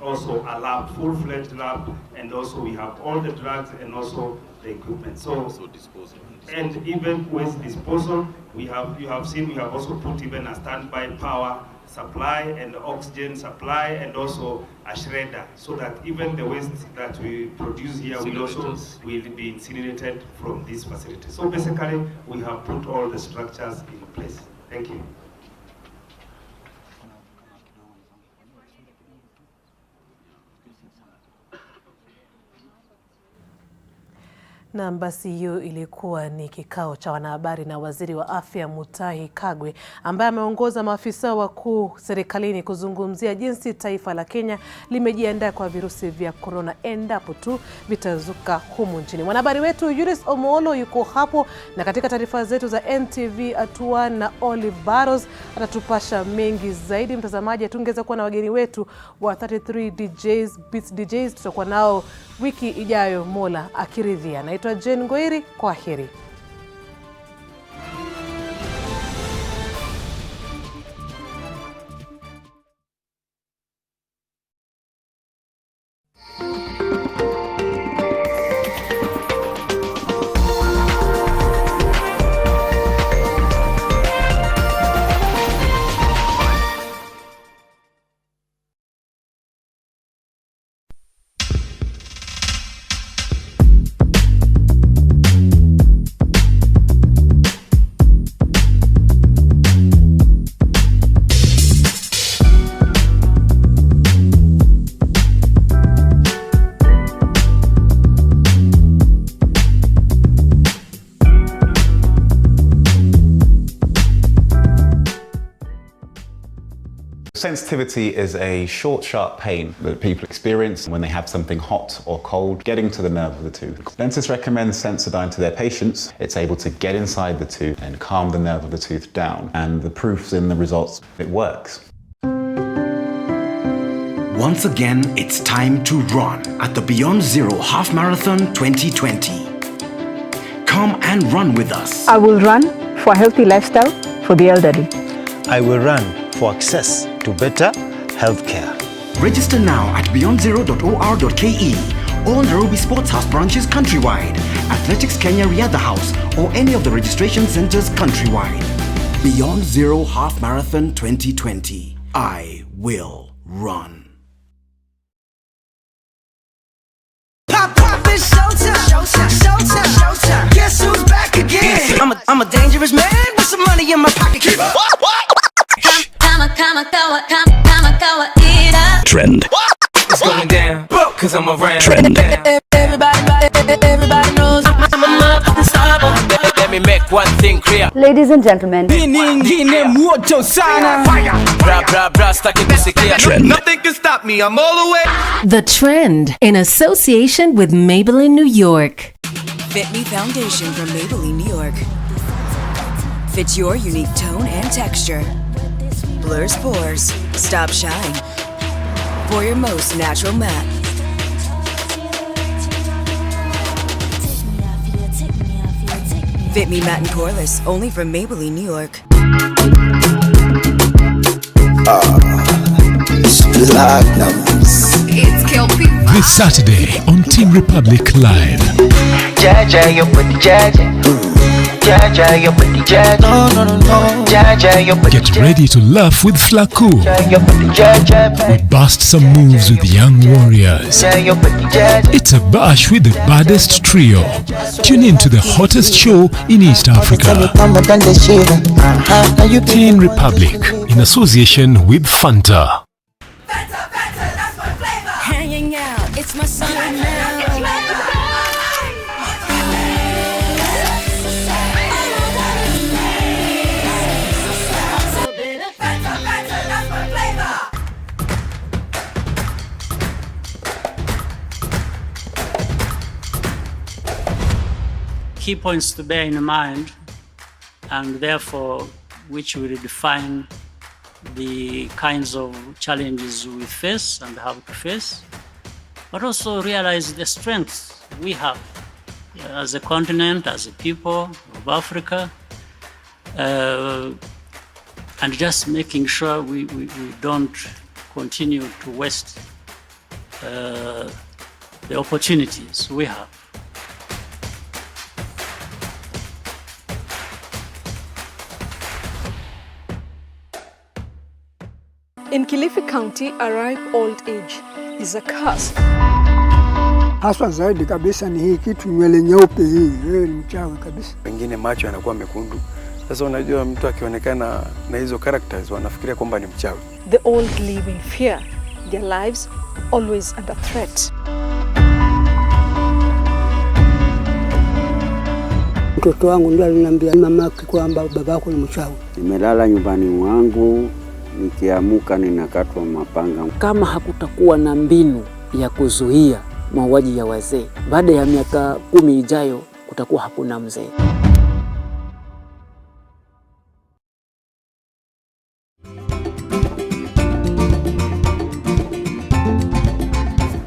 also a lab, full-fledged lab, and also we have all the drugs and also the equipment. So disposal. And even waste disposal, you have seen we have also put even a standby power supply and oxygen supply and also a shredder, so that even the waste that we produce here will also be incinerated from this facility. So basically, we have put all the structures in place. Thank you. Na basi hiyo ilikuwa ni kikao cha wanahabari na Waziri wa Afya Mutahi Kagwe, ambaye ameongoza maafisa wakuu serikalini kuzungumzia jinsi taifa la Kenya limejiandaa kwa virusi vya corona endapo tu vitazuka humu nchini. Mwanahabari wetu Yuris Omolo yuko hapo, na katika taarifa zetu za NTV Atua na Olive Barros atatupasha mengi zaidi. Mtazamaji, tungeweza kuwa na wageni wetu wa 33 DJs, Beats DJs, tutakuwa nao wiki ijayo Mola akiridhia. Naitwa Jane Ngoiri, kwaheri. Sensitivity is a short, sharp pain that people experience when they have something hot or cold getting to the nerve of the tooth. Dentists recommend Sensodyne to their patients. It's able to get inside the tooth and calm the nerve of the tooth down. And the proof's in the results. It works. Once again, it's time to run at the Beyond Zero Half Marathon 2020. Come and run with us. I will run for a healthy lifestyle for the elderly. I will run for access to better healthcare. Register now at beyondzero.or.ke, all Nairobi Sports House branches countrywide, Athletics Kenya Riadha House, or any of the registration centers countrywide. Beyond Zero Half Marathon 2020. I will run. Pop, pop, it's showtime. Showtime, showtime, showtime. Guess who's back again? I'm a dangerous man with some money in my pocket. Keep up. What? Trend. It's going down, cause I'm around. Trend. Everybody knows I'm up to start. Let me make one thing clear. Ladies and gentlemen, Trend. Nothing can stop me, I'm all the way. The Trend, in association with Maybelline New York. Fit Me Foundation from Maybelline New York. Fits your unique tone and texture. Blurs pores, stop shine. For your most natural matte. Fit Me Matte and Poreless, only from Maybelline New York. It's Kill People. This Saturday on Team Republic Live. Jaja, your body, Jaja. Jaja, your body, Jaja. No. Jaja, your body. Get ready to laugh with Flaco. We bust some moves with young warriors. It's a bash with the baddest trio. Tune in to the hottest show in East Africa. Teen Republic, in association with Fanta. Hanging out, it's my summer now. Key points to bear in mind, and therefore which will define the kinds of challenges we face and have to face, but also realize the strengths we have as a continent, as a people of Africa, and just making sure we don't continue to waste the opportunities we have. In Kilifi County, a ripe old age is a curse. Haswa zaidi kabisa ni hii kitu nywele nyeupe hii, wewe ni mchawi kabisa. Wengine macho yanakuwa mekundu. Sasa unajua mtu akionekana na hizo characters wanafikiria kwamba ni mchawi. The old live in fear, their lives always under threat. Mtoto wangu ndio aliniambia mamake kwamba babako ni mchawi. Nimelala nyumbani mwangu, nikiamuka ninakatwa mapanga. Kama hakutakuwa na mbinu ya kuzuia mauaji ya wazee, baada ya miaka 10 ijayo kutakuwa hakuna mzee.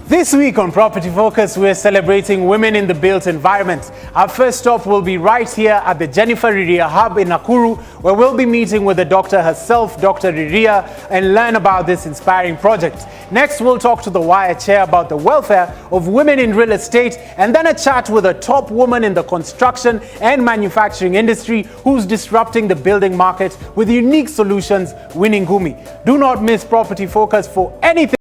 This week on Property Focus, we're celebrating women in the built environment. Our first stop will be right here at the Jennifer Riria Hub in Nakuru, where we'll be meeting with the doctor herself, Dr. Riria, and learn about this inspiring project. Next, we'll talk to the Wire Chair about the welfare of women in real estate, and then a chat with a top woman in the construction and manufacturing industry who's disrupting the building market with unique solutions, Winnie Ngumi. Do not miss Property Focus for anything